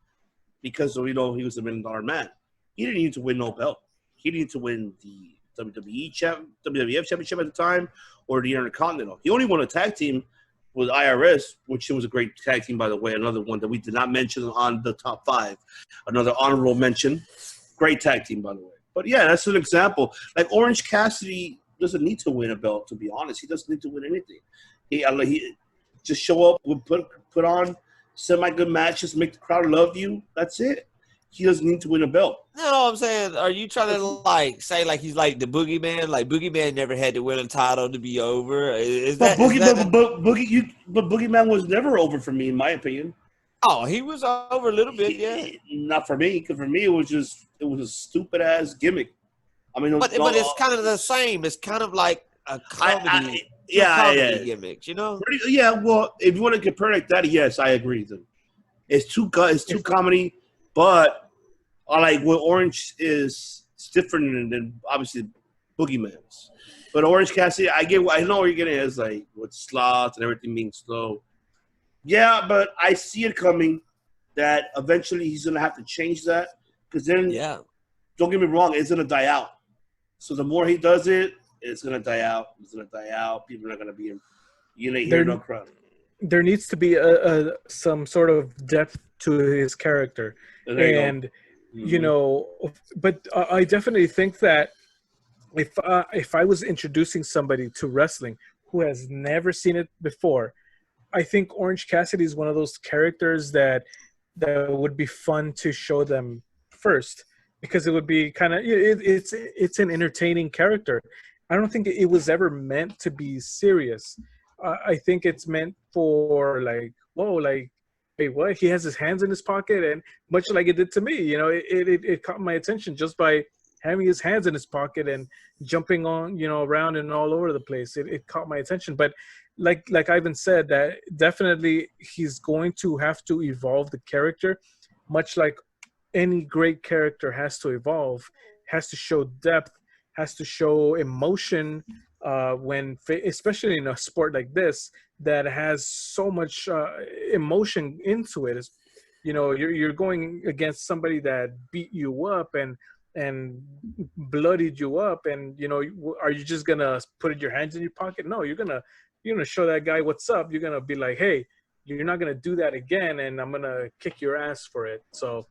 Because he was a $1 million man. He didn't need to win no belt. He needed to win the WWF championship at the time, or the Intercontinental. He only won a tag team with IRS, which was a great tag team, by the way. Another one that we did not mention on the top 5. Another honorable mention. Great tag team, by the way. But yeah, that's an example. Like Orange Cassidy doesn't need to win a belt, to be honest. He doesn't need to win anything. He just show up, put on semi-good matches, make the crowd love you. That's it. He doesn't need to win a belt. You know what I'm saying? Are you trying to say he's like the Boogeyman? Like Boogeyman never had to win a title to be over. But Boogeyman was never over for me, in my opinion. Oh, he was over a little bit, yeah. Not for me, because for me it was a stupid ass gimmick. I mean, but it's kind of the same. It's kind of like a comedy. Comedy gimmicks, you know. Yeah, well, if you want to compare like that, yes, I agree. It's too comedy, but I like what Orange is. It's different than obviously Boogeyman's. But Orange Cassidy, I know where you're getting at. It's like with slots and everything being slow. Yeah, but I see it coming that eventually he's gonna have to change that because then, don't get me wrong, it's gonna die out. So the more he does it, it's gonna die out. It's gonna die out. People are gonna be in. You ain't hear no crowd. There needs to be some sort of depth to his character, and but I definitely think that if I was introducing somebody to wrestling who has never seen it before, I think Orange Cassidy is one of those characters that would be fun to show them first. Because it would be kind of it's an entertaining character. I don't think it was ever meant to be serious. I think it's meant for like, whoa, like, wait, what? He has his hands in his pocket, and much like it did to me, it caught my attention just by having his hands in his pocket and jumping on, around and all over the place. It caught my attention. But like Ivan said, that definitely he's going to have to evolve the character, much like any great character has to evolve, has to show depth, has to show emotion especially in a sport like this that has so much emotion into it. You're going against somebody that beat you up and bloodied you up, and are you just gonna put your hands in your pocket? No, you're gonna show that guy what's up. You're gonna be like, hey, you're not gonna do that again, and I'm gonna kick your ass for it. So.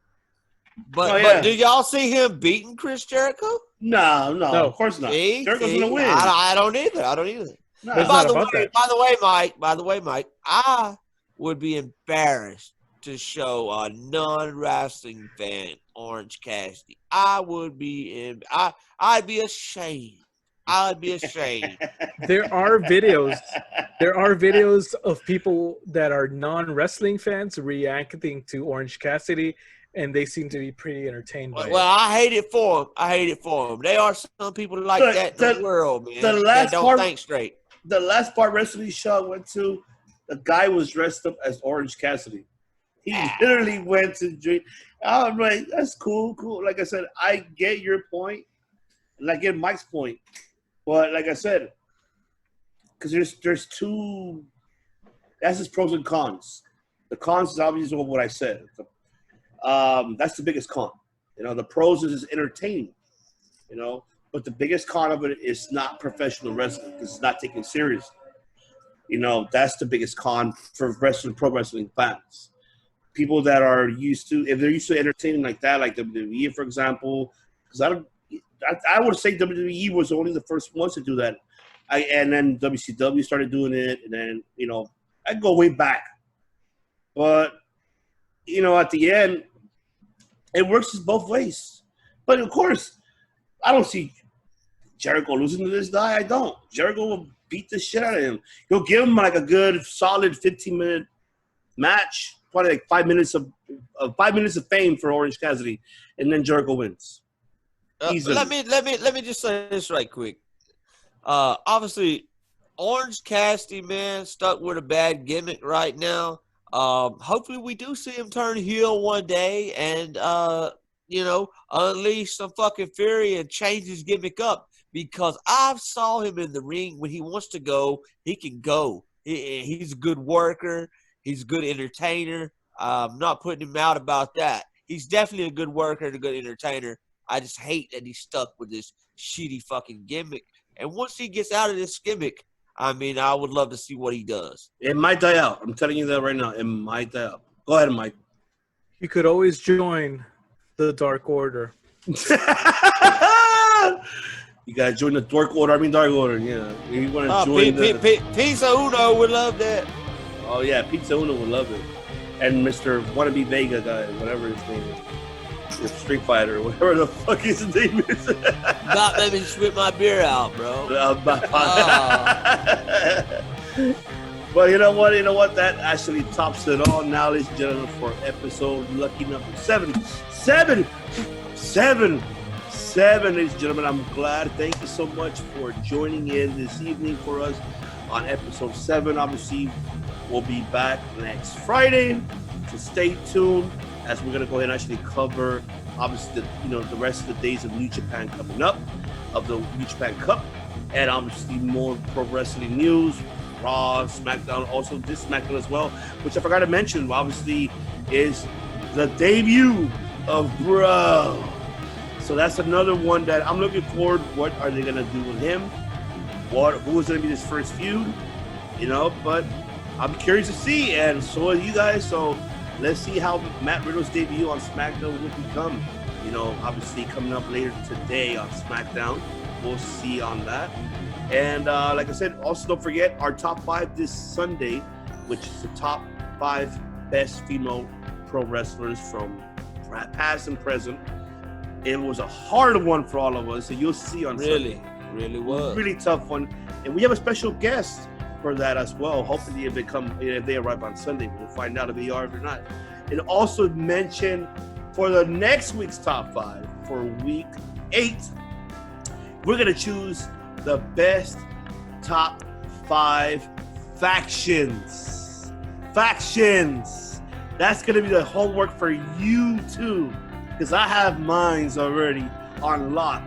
But do y'all see him beating Chris Jericho? No, of course not. Jericho's gonna win. I don't either. No, by the way, Mike, I would be embarrassed to show a non-wrestling fan Orange Cassidy. I'd be ashamed. I'd be ashamed. There are videos of people that are non-wrestling fans reacting to Orange Cassidy, and they seem to be pretty entertained by it. Well, I hate it for them. There are some people like that in the world, man. That don't think straight. The last part wrestling show I went to, the guy was dressed up as Orange Cassidy. He literally went to drink. I'm like, that's cool. Like I said, I get your point, and I get Mike's point. But like I said, because there's two. That's his pros and cons. The cons is obviously what I said. That's the biggest con. The pros is entertaining. But the biggest con of it is not professional wrestling because it's not taken seriously. That's the biggest con for pro wrestling fans. People that are if they're used to entertaining like that, like WWE, for example, because I would say WWE was only the first ones to do that. And then WCW started doing it, and then, I go way back. But, at the end, it works both ways. But, of course, I don't see Jericho losing to this guy. I don't. Jericho will beat the shit out of him. He'll give him like a good, solid 15-minute match, probably like 5 minutes of 5 minutes of fame for Orange Cassidy, and then Jericho wins. Let me just say this right quick. Obviously, Orange Cassidy, man, stuck with a bad gimmick right now. Hopefully we do see him turn heel one day and unleash some fucking fury and change his gimmick up, because I've saw him in the ring. When he wants to go, he can go. He's a good worker. He's a good entertainer. I'm not putting him out about that. He's definitely a good worker and a good entertainer. I just hate that he's stuck with this shitty fucking gimmick. And once he gets out of this gimmick, I would love to see what he does. It might die out. I'm telling you that right now. It might die out. Go ahead, Mike. He could always join the Dark Order. You gotta join the Dark Order. Dark Order. Yeah, you want to join Pizza Uno would love that. Oh yeah, Pizza Uno would love it. And Mr. Wannabe Vega guy, whatever his name is. Street Fighter, whatever the fuck his name is. Not let me spit my beer out, bro. But you know what? That actually tops it all now, ladies and gentlemen, for episode lucky number 7, ladies and gentlemen. I'm glad. Thank you so much for joining in this evening for us on episode 7. Obviously, we'll be back next Friday, so stay tuned, as we're going to go ahead and actually cover, obviously, the rest of the days of New Japan coming up, of the New Japan Cup, and obviously more pro wrestling news, Raw, SmackDown, also this SmackDown as well, which I forgot to mention, obviously, is the debut of Bro. So that's another one that I'm looking forward. What are they going to do with him? Who is going to be his first feud? But I'm curious to see, and so are you guys, so let's see how Matt Riddle's debut on SmackDown will become. Obviously coming up later today on SmackDown. We'll see on that. And like I said, also don't forget our top 5 this Sunday, which is the top 5 best female pro wrestlers from past and present. It was a hard one for all of us, so you'll see on Sunday. Really was. Really tough one. And we have a special guest for that as well. Hopefully if they arrive on Sunday, we'll find out if they are or not. And also mention for the next week's top 5 for week 8, we're gonna choose the best top 5 factions. That's gonna be the homework for you too, because I have mines already on lock.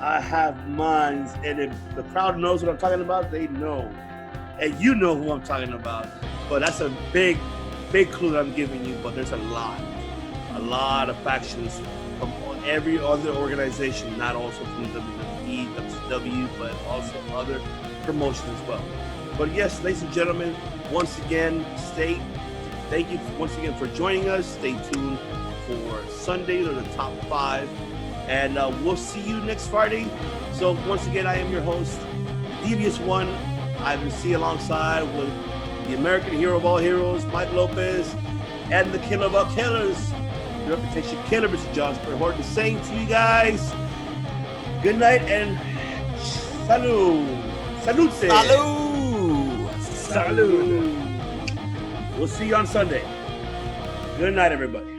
I have mines, and if the crowd knows what I'm talking about, they know. And you know who I'm talking about. But that's a big clue that I'm giving you. But there's a lot of factions from every other organization, not also from WWE, WCW, but also other promotions as well. But yes, ladies and gentlemen, once again, thank you once again for joining us. Stay tuned for Sundays or the top 5. And we'll see you next Friday. So once again, I am your host, Devious One. I will see alongside with the American hero of all heroes, Mike Lopez, and the killer of all killers, the reputation killer, Mr. John Horton, saying to you guys, good night and salud. Salud. We'll see you on Sunday. Good night, everybody.